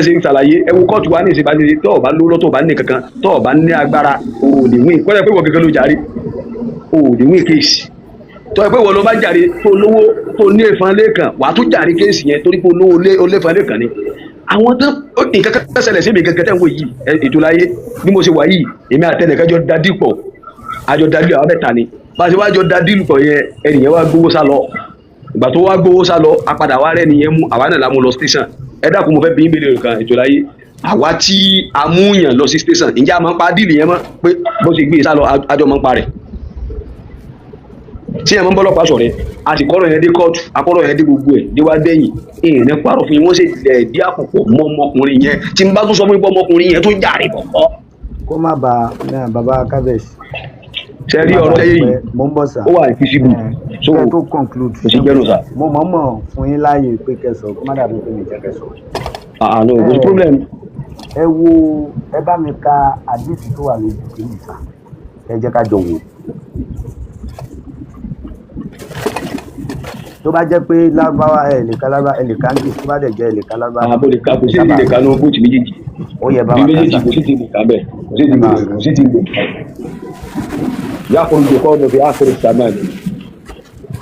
ṣe ń ṣàlàyé ẹ wo kóòtù wa ní ìṣèbáṣe tó ọba lóró tó ọba ní kankan tó ọba ní agbára òòlì wíìn kọ́lẹ́ pé wọ́n kankan ló jàre òòlì wíìn kéèsì tó ẹ pé wọ́n ló bá jàre tó lówó tó ní ìfọn lẹ́ẹ̀kan wàá tún jàre kéèsì yẹn torí pé olówó léfọn lẹ́ẹ̀kan ni àwọn tó nǹkan kan ṣẹlẹ̀ sí mi gẹ́gẹ́ tẹ̀ ń wò yìí ètò láyé bí mo ṣe wà yìí èmi àtẹnìkẹ́jọ dadí pọ̀ àjọ dadí àwọn mẹ́ta ni bá a ṣe wá jọ dadí pọ̀ yẹn ẹnìyẹn wá gbowó sá lọ ìgbà tó wá gbowó sá lọ apàdà wa rẹ̀ nìyẹn mú àwa náà la mú lọ station ẹ dákun mo fẹ́ bí ìbéèrè nǹkan ètò láyé àwa tí a mú yàn lọ sí station ǹjẹ́ a máa ń pa díìlì yẹn mọ́ pé bó ṣe gbé e sá lọ àjọ máa ń pa rẹ̀ tí yẹn máa ń bọ́lọ́pàá sọ̀rẹ́ a sì kọ́rọ̀ yẹn dé kóòtù akọ́rọ̀ yẹn dé gbogbo ẹ̀ dé wá dẹ́yìn èèyàn parọ́ fún yín wọ́n sì lẹ̀ dí àpòpọ̀ mọ́ ọmọkùnrin yẹn tí n bá tún sọ fún yín ọmọkùnrin yẹn tó jàre bọ̀bọ̀. kó má ba bàbá kábẹ́sì. ṣe rí ọ̀rọ̀ ẹ̀yẹ yìí mo ń bọ̀ sá ó wà ìfisibú so kẹ́ tó conclude kò sí gbẹ́nu sá. mo mọ̀ fún yín láàyè pé kẹsàn kó má dàbí pé mi jẹ́ kẹsàn. no kò sí problem. ẹ wo ẹ bá mi ka àdìsí tó wà lójú kí mi sá ẹ jẹ́ ká jọ wò. tó bá jẹ́ pé lábáwá ẹ lè ka lábá ẹ lè ka ní tó bá dẹ̀ jẹ́ ẹ lè ka lábá. àbò lè ka kò sí ìdílé kan ní bóòtù méjèèjì. ó yẹ bá wa bí méjèèjì kò sí ti lè ka bẹ́ẹ̀ kò sí ti lè ka. يأخذ بقوله في آخر الزمان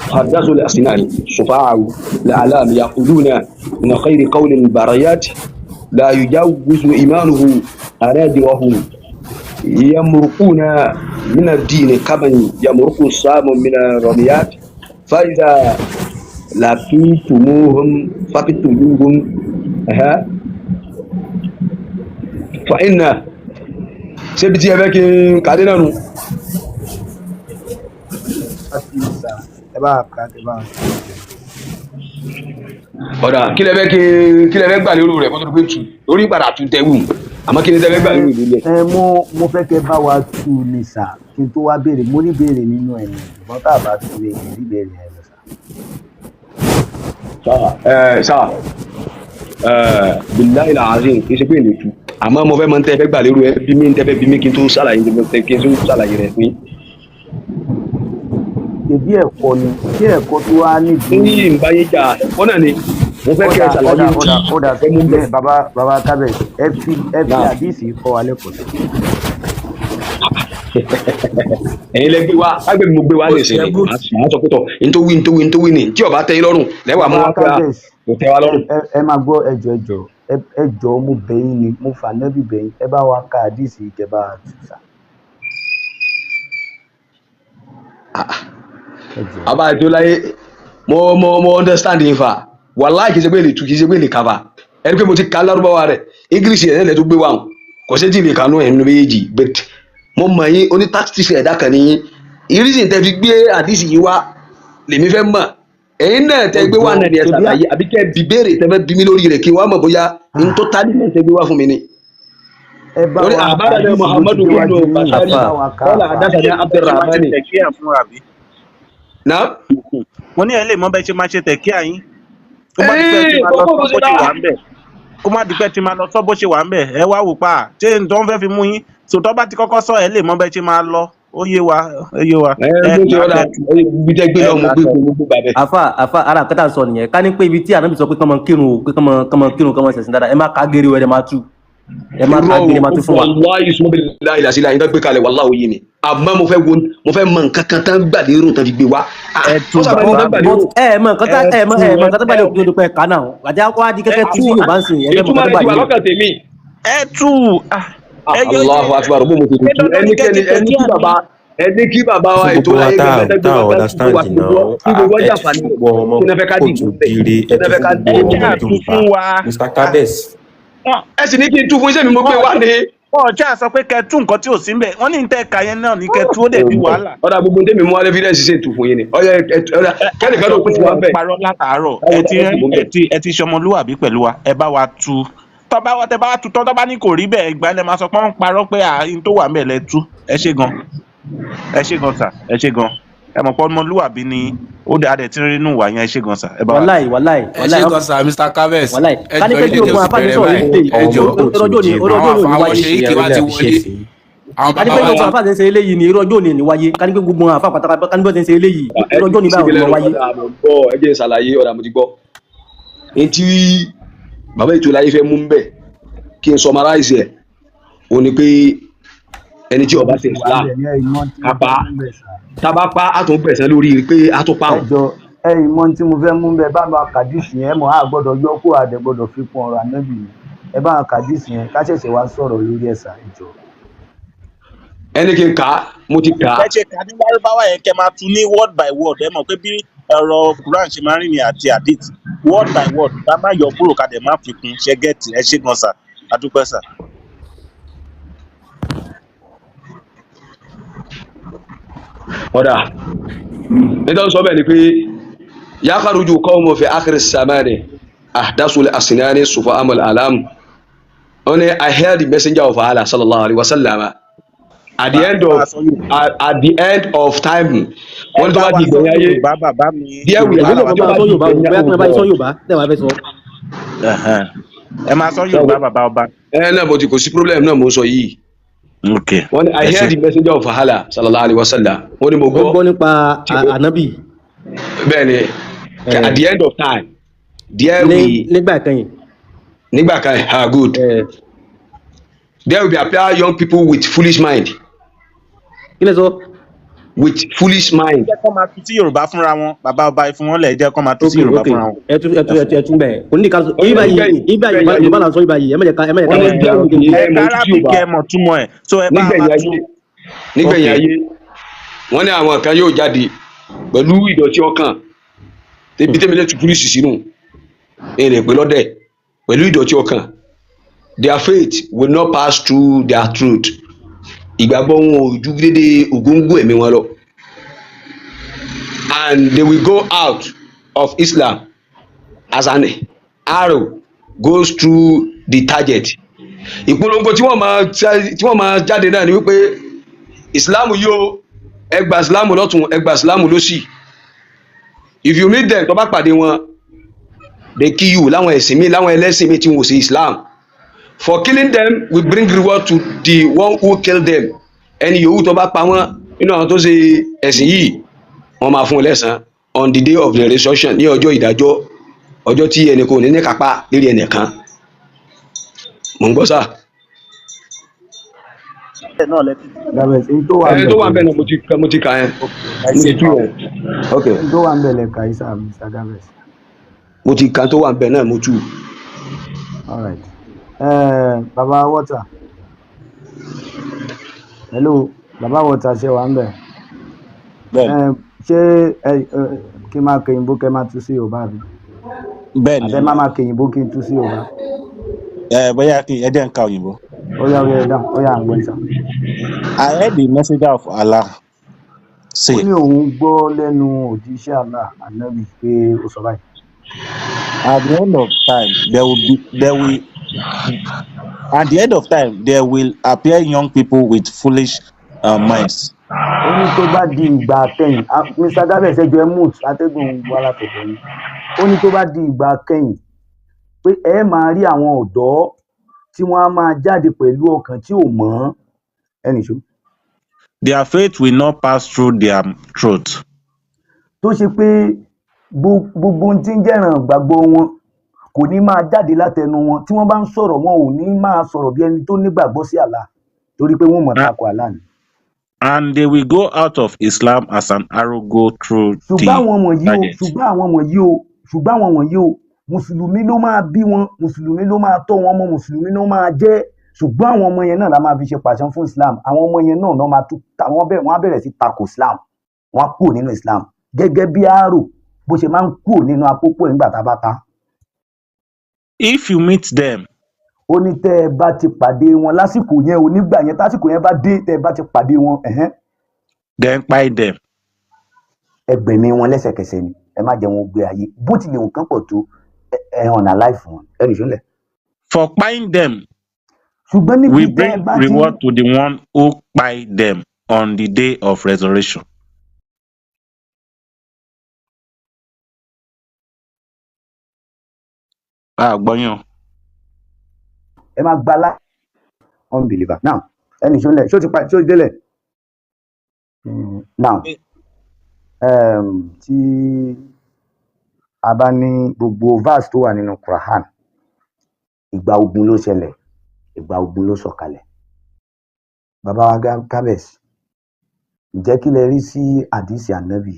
حدثوا الأسنان صفاع الأعلام يقولون من خير قول البريات لا يجوز إيمانه أنادرهم يمرقون من الدين كمن يمرق السام من الرميات فإذا لقيتموهم فقتلوهم فإن سبتي أباك كادنا ọ̀dà kí lẹ fẹ́ gbà lérò rẹ̀ kó tó pé tù lórí padà tún tẹ́wù àmọ́ kí ni tẹ́ fẹ́ gbà lérò ìlú rẹ̀. mo fẹ́ kẹ́ bá wa tú ní sà kí n tó wá béèrè mo ní béèrè nínú ẹ̀ ní ìbọn tá a bá tú lè rí béèrè ẹ̀ lọ sà. billahi alazim kì í ṣe pé èlé tu àmọ́ mo fẹ́ mọ tẹ́ fẹ́ gbà lérò ẹ bí mi tẹ́ fẹ́ bí mi kí n tó ṣàlàyé rẹ̀ fún. Ebi ẹ̀kọ́ ni tí ẹ̀kọ́ tó wá nídìí. ní ìbáyé jà ẹ̀kọ́ náà ni mo fẹ́ kẹ́ ẹ ṣàlàyé ọ̀dà bàbá kábẹ̀ ẹ fi àdìsí kọ́ wa lẹ́kọ̀ọ́. ẹ̀yin lẹ gbé wa agbègbè mo gbé wa lè ṣe àwọn sọ pé tọ ntòwí ni tí ọba tẹ́ yín lọ́rùn lẹ́wà mọ́ wá pé kò tẹ́ wa lọ́rùn. ẹ máa gbọ́ ẹjọ́ mo bẹ̀yìn ni mo fà nẹ́bí bẹ̀yìn ẹ bá wa ka àdìsí ìjẹba àtúnṣà. àbá ètò láyé mo understand yín fa wàláì kìí ṣe pé lè tu kìí ṣe pé lè kaba ẹni pé mo ti ka lárúbáwá rẹ english yẹn lẹ tó gbé wa hàn kò sí ti lè kanú ẹ̀ nínú méjèèjì but mo mọ̀ yín oní tactics ẹ̀dá kan nìyí ìrísí tẹ fi gbé àdìsí yìí wá lèmi fẹ́ mọ̀ ẹ̀yin náà tẹ gbé wá náà ni ẹ ṣàlàyé àbí kẹ́ bí béèrè tẹ fẹ́ bí mi lórí rẹ̀ kí wọ́n mọ̀ bóyá n tó tá nílẹ̀ tẹ gbé wá fún mi ni. lórí àbáradẹ muhammadu ibnu bashari wàlá adásàdé abdulrahmani. na mo ní ẹ lè mọ bẹ ṣe máa ṣe tẹ̀kí àyín kó má dìpẹ́ tí máa lọ sọ bó ṣe wà ń bẹ̀ ẹ wá wò pa ṣé tó ń fẹ́ fi mú yín sòtọ́ bá ti kọ́kọ́ sọ ẹ lè mọ bẹ ṣe máa lọ ó yé wa. àfa ara kẹta sọ nìyẹn ká ní pé ibi tí ànábì sọ pé kọ́mọ kírun kọ́mọ ṣẹ̀sìn dáadáa ẹ má ká géré ẹ má tú ẹ má ká géré má tú fún wa. wàláyé sọ bẹ́ẹ̀ láyé làṣílẹ̀ àyíká gbé kalẹ̀ wàláwò yìí ni àmọ́ mo fẹ́ mọ nǹkan kan tán gbà lérò tán fi gbé wá. ẹ mọ nǹkan tán gbà lérò tó dúpẹ́ ká náà àti àwọn adi kẹ́kẹ́ tú yóò bá ń sìn ẹ mọ nǹkan tán gbà lérò. ẹ tú Allahu akbar bó mo ti tú ẹni kí bàbá wa ètò láyé gbẹgbẹ tó wà gbogbo ọjà fani kí nẹfẹ ká dìbò bẹ́ẹ̀ kí nẹfẹ ká dìbò fún wa. Mr. Kabes. ẹ sì ní kí n tú fún iṣẹ́ mi mo gbé wá ní. ọjà sọ pé kẹtù nǹkan tí ò sí mbẹ wọn ní tẹ ẹka yẹn náà ní kẹtù ó dẹ̀ bí wàhálà. ọ̀dà gbogbo ndémi mú alẹ́ fídẹ́ẹ̀sì ṣe tù fún yín ni ọ̀yà kẹ́nìkan ló kún fún wa bẹ́ẹ̀. parọ́ látàárọ̀ ẹ ti ṣọmọlúwàbí pẹ̀lú wa ẹ bá wa tú tọ́ba wa tẹ bá wa tú tọ́ bá ní kò rí bẹ́ẹ̀ ìgbà ẹ̀ máa sọ pé wọ́n ń parọ́ pé àyín tó wà mẹ́lẹ̀ tú ẹ ṣe gan sà ẹ ṣe gan ẹ mọ̀ pé ọmọlúwàbí ni ó dẹ̀ adẹ̀ tí ń rí inú wà yẹn ẹ ṣe gan sà. wàláì ẹ ṣe gan sà Mr. Kabes kánípẹ́ bí ogun afáàní sọ̀rọ̀ yìí dé ọjọ́ ni wáyé kánípẹ́ bí ogun afáàní ṣe eléyìí ni ọjọ́ ni wáyé kánípẹ́ gbogbo afá pátápátá kánípẹ́ ṣe eléyìí ọjọ́ ni báwo ni wáyé. ẹ jẹ́ ìṣàlàyé ọ̀dà mo ti gbọ́ etí bàbá ètò láyé fẹ́ mú bẹ́ẹ̀ kí n summarize ẹ̀ ó ní pé ẹni tí ó bá ṣe wà Islam bẹ́ẹ̀ ní ẹ̀yìn mọ́ tí mo kápá fẹ́ mú bẹ̀ sà. tá bá pa á tún gbẹ̀san lórí pé á tún pa ẹ òun. jọ ẹ̀yìn mọ́ tí mo fẹ́ mú bẹ̀ bá mi kàdísì yẹn mọ̀ á gbọ́dọ̀ yọ kó àdẹ gbọ́dọ̀ fi kún ọ̀rọ̀ ànábì ni ẹ bá kàdísì yẹn ká ṣẹ̀ṣẹ̀ wá sọ̀rọ̀ lórí ẹ̀sà ìjọ. ẹni kí n kà á mo ti kà á. ẹ ṣe kà ní lárúbáwá yẹn kẹ́ máa tú ní word by word ẹ mọ̀ pé bí ọ̀rọ̀ Quran ṣe máa ń rìn ní àti hadith word by word ká má yọ kúrò ká dẹ̀ má fi kún ṣe gẹ́ẹ̀tì ẹ ṣe gan sà adúpẹ́ sà. ọ̀dà nítorí sọ bẹ́ẹ̀ ni pé yakhruju qawmun fi akhir as-zamani ahdasul asnani sufa amal alam only I heard the messenger of Allah sallallahu alaihi wasallam at the end of time wọ́n tó bá di ìgbẹ̀yìn ayé díẹ̀ wí ẹgbẹ́ bàbá sọ Yorùbá o bóyá tí wọ́n bá sọ Yorùbá tẹ̀ wá fẹ́ sọ. ẹ máa sọ Yorùbá bàbá ọba. náà bó ti kò sí problem náà mo sọ yìí. Okay. When I heard the messenger of Allah sallallahu alaihi wasallam wọ́n ní mo gbọ́ nípa ànábì. bẹ́ẹ̀ni at the end of time there we nígbà kan good there will be appear young people with foolish mind. kí lẹ sọ. with foolish mind. jẹ́ kó máa tu sí Yorùbá fúnra wọn bàbá ọba ìfún wọn lẹ̀ jẹ́ kó máa tu sí Yorùbá fúnra wọn. ẹtún bẹ́ẹ̀ kò ní ká sọ ibà Yorùbá là ń sọ ibà yìí ẹ mẹ́jẹ̀ ká Arabic kẹ́ mọ̀ túmọ̀ ẹ̀ so ẹ bá máa tú. nígbẹ̀yìn ayé wọ́n ní àwọn kan yóò jáde pẹ̀lú ìdọ̀tí ọkàn tẹ́bi tẹ́mílẹ̀ tù púlísì sínú èrè pé lọ́dẹ̀ pẹ̀lú ìdọ̀tí ọkàn their faith will not pass through their truth ìgbàgbọ́ wọn ò ju dédé ògóńgó ẹ̀mí wọn lọ and they will go out of Islam as an arrow goes through the target. ìpolongo tí wọ́n máa jáde náà ni wípé Islam yóò ẹgbà Islam lọ́tún ẹgbà Islam lósì if you meet them tó bá pàdé wọn they kill you láwọn ẹ̀sìn mi láwọn ẹlẹ́sìn mi tí wọ́n ṣe Islam for killing them we bring reward to the one who killed them ẹni yòówù tó bá pa wọ́n nínú àwọn tó ṣe ẹ̀sìn yìí wọ́n máa fún un lẹ́san on the day of the resurrection ní ọjọ́ ìdájọ́ ọjọ́ tí ẹnì kò ní ní kápá lérí ẹnìkan mò ń gbọ́ sá. ẹni tó wà ń bẹ̀ náà mo ti kà yẹn mo ti tú yẹn. ẹni tó wà ń bẹ̀ lẹ́ka isa Mr. Gabes. mo ti kà tó wà ń bẹ̀ náà mo tú. all right. Baba Water. Hello, Baba Water ṣe wà ń bẹ̀. Ṣé kí n máa kẹyìnbó kẹ́ máa tú sí Yorùbá bí? Bẹ́ẹ̀ni. Àbẹ́ máa kẹyìnbó kí n tú sí Yorùbá. Bóyá kí ẹ dẹ́ ń ka òyìnbó. Ó yá ẹ̀dá, ó yá àgbọ̀n ìsà. I heard the messenger of Allah say. Ó ní òun gbọ́ lẹ́nu òjíṣẹ́ Allah ànábì pé ó sọ báyìí. At the end of time, at the end of time, there will appear young people with foolish minds. Ó ní tó bá di ìgbà kẹ́yìn, Mr. Gabes ẹjọ́ ẹ mú atẹ́gùn wà látọ̀dọ̀ yín. Ó ní tó bá di ìgbà kẹ́yìn pé ẹ máa rí àwọn ọ̀dọ́ tí wọ́n á máa jáde pẹ̀lú ọkàn tí ò mọ́ ẹnì ṣó. Their faith will not pass through their throat. Tó ṣe pé gbogbo ohun tí ń jẹ́ràn gbàgbọ́ wọn kò ní máa jáde látẹnu wọn tí wọ́n bá ń sọ̀rọ̀ wọn ò ní máa sọ̀rọ̀ bí ẹni tó nígbàgbọ́ sí Allah torí pé wọ́n mọ̀ tako Allah ni. And they will go out of Islam as an arrow go through the target. ṣùgbọ́n àwọn wọ̀nyí o mùsùlùmí ló máa bí wọn mùsùlùmí ló máa tọ́ wọn mọ́ mùsùlùmí ló máa jẹ́ ṣùgbọ́n àwọn ọmọ yẹn náà la máa fi ṣe pàṣán fún Islam àwọn ọmọ yẹn náà máa tún wọ́n á bẹ̀rẹ̀ sí tako Islam wọ́n á kúrò nínú Islam gẹ́gẹ́ bí àárò bó ṣe máa ń kúrò nínú àpòpọ̀ nígbà tá a bá ta. If you meet them. Ó ní tẹ́ ẹ bá ti pàdé wọn lásìkò yẹn ò nígbà yẹn tásìkò yẹn bá dé tẹ́ ẹ bá ti pàdé wọn. Then buy them. Ẹgbẹ̀mí wọn lẹ́sẹ̀kẹsẹ̀ ni ẹ má jẹ́ wọn gbé ayé bó tilẹ̀ nǹkan pọ̀ tó ẹ hàn náà láì fún wọn ẹ nìṣó lẹ̀. For buying them. Ṣùgbọ́n níbi we bring reward to the one who buy them on the day of resurrection. Gbọ́yàn. Ẹ máa gba láì unbeliever now ẹni ṣó lẹ̀ ṣó ti délẹ̀ now tí a bá ní gbogbo verse tó wà nínú Quran ìgbà ogun ló ṣẹlẹ̀ ìgbà ogun ló sọ̀kalẹ̀. Bàbá wa Kábẹ̀sì, ǹjẹ́ kí lẹ rí sí àdìsí ànábì?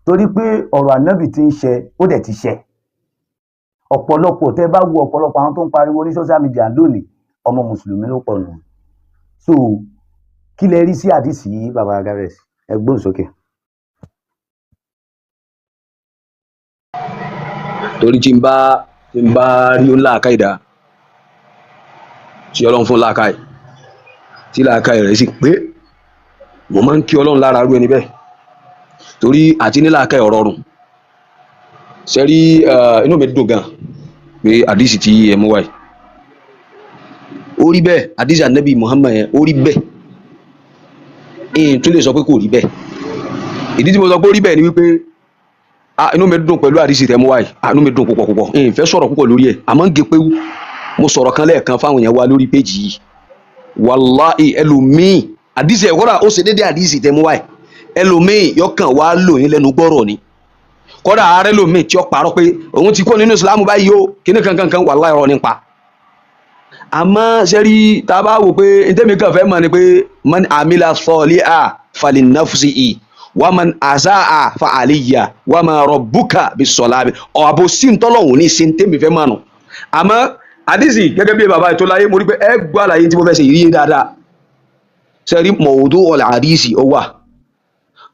Torí pé ọ̀rọ̀ ànábì ti ń ṣẹ, ó dẹ̀ ti ṣẹ. Ọ̀pọ̀lọpọ̀ tẹ́ bá wo ọ̀pọ̀lọpọ̀ àwọn tó ń pariwo ní social media lónìí, ọmọ mùsùlùmí ló pọ̀ nù. So kí lẹ rí sí àdìsí yìí, bàbá wa Kábẹ̀sì? Ẹ gbóhùn sókè. torí tí n bá rí ó láàká ìdá tí ọlọ́run fún láàká ì tí láàká rẹ̀ sì pé mo máa ń kí ọlọ́run lára rú ẹni bẹ́ẹ̀ torí àti ní láàká ọ̀rọ̀ ọ̀run ṣe rí inú mi dùn gan pé àdìsí tí ẹ mú wáyé ó rí bẹ́ẹ̀ àdìsí ànábì Muhammad yẹn ó rí bẹ́ẹ̀ èyí tó lè sọ pé kò rí bẹ́ẹ̀ ìdí tí mo sọ pé ó rí bẹ́ẹ̀ ni wípé inú mi dùn pẹ̀lú àdìsí tẹ́ mú wáyé inú mi dùn púpọ̀ èyí fẹ́ sọ̀rọ̀ púpọ̀ lórí ẹ̀ àmọ́ ń gé pé mo sọ̀rọ̀ kan lẹ́ẹ̀kan fáwọn èèyàn wa lórí péjì yìí wàláhì ẹlòmíì àdìsí ẹ̀ kọ́dà ó ṣe déédéé àdìsí tẹ́ mú wáyé ẹlòmíì yọkàn wá lò yín lẹ́nu gbọ́rọ̀ ni kọ́dà ààrẹ lòmíì tí ó parọ́ pé òun ti kó nínú ìsìlámù báyìí o kíní kankan wàláhì ọ̀rọ̀ nípa àmọ́ sẹ́rí tá a bá wò pé ntẹ́mi kan fẹ́ mọ̀ ni pé man amila salihan falinafsihi wa man asaa fa alayha wa ma rabbuka bis-salabi ọ̀bọ̀ sí ntọ́lọ́hùn ní sí ntẹ́mi fẹ́ mọ̀ nù àmọ́ àdìsí gẹ́gẹ́ bí bàbá ètò láyé mo rí pé ẹ gbọ́ àlàyé tí mo fẹ́ ṣe yíyé dáadáa sẹ́rí mawdu' al-hadisi ó wà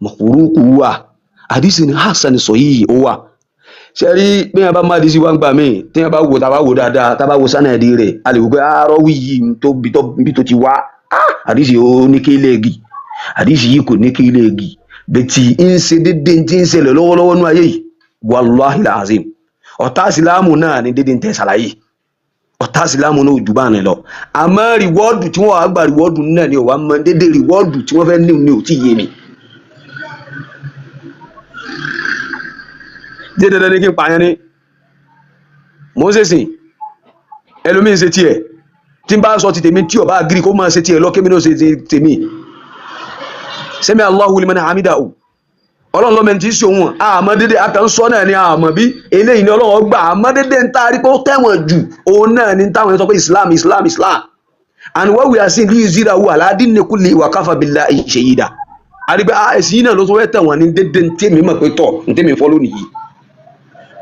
makuruku wà àdìsí ni hasan sahih ó wà sẹ́rí bí wọ́n bá má àdìsí wá ń gbà mí tí wọ́n bá wò tá a bá wò dáadáa tá a bá wò sánàdì rẹ̀ a lè wò pé arọ́wì yìí bí tó ti wá àdìsí ó ní kí léegi àdìsí yìí kò ní kí léegi bẹ́tì ń ṣe déédéé tí ń ṣẹlẹ̀ lọ́wọ́lọ́wọ́ nú ayé yìí wàláhi làzim ọ̀tá ìsìlámù náà ní déédéé ń tẹ̀ ṣàlàyé ọ̀tá ìsìlámù náà ò jù bá ní lọ àmọ́ rìwọ́ọ̀dù tí wọ́n wá gbà rìwọ́ọ̀dù náà ni ò wá mọ déédéé rìwọ́ọ̀dù tí wọ́n fẹ́ ní ò tí ì yé mi. díẹ̀ dandan ní kí n pààyàn ni mò ń ṣèṣìn ẹlòmíín ṣe tiẹ̀ tí n bá sọ ti tèmi tí ọba agiri kó máa ṣe tiẹ̀ lọ kémi náà ṣe tèmi sami Allahu liman hamidahu ọlọ́run lọ́mọ ẹni tí í ṣe òun àmọ́ dédé akànṣọ náà ni àmọ́ bí eléyìí ni ọlọ́run gbà àmọ́ dédé ń taari pé ó tẹ̀wọ̀n jù òun náà ni táwọn ẹni sọ pé Islam and what we are seeing yìí zira wà aládìní kulli wa kafa billahi shahida àdìgbà ẹ̀sìn yìí náà ló tó fẹ́ tẹ̀wọ̀n ní dédé ń tèmi mọ̀ pé tọ̀ ń tèmi fọ́ lónìí yìí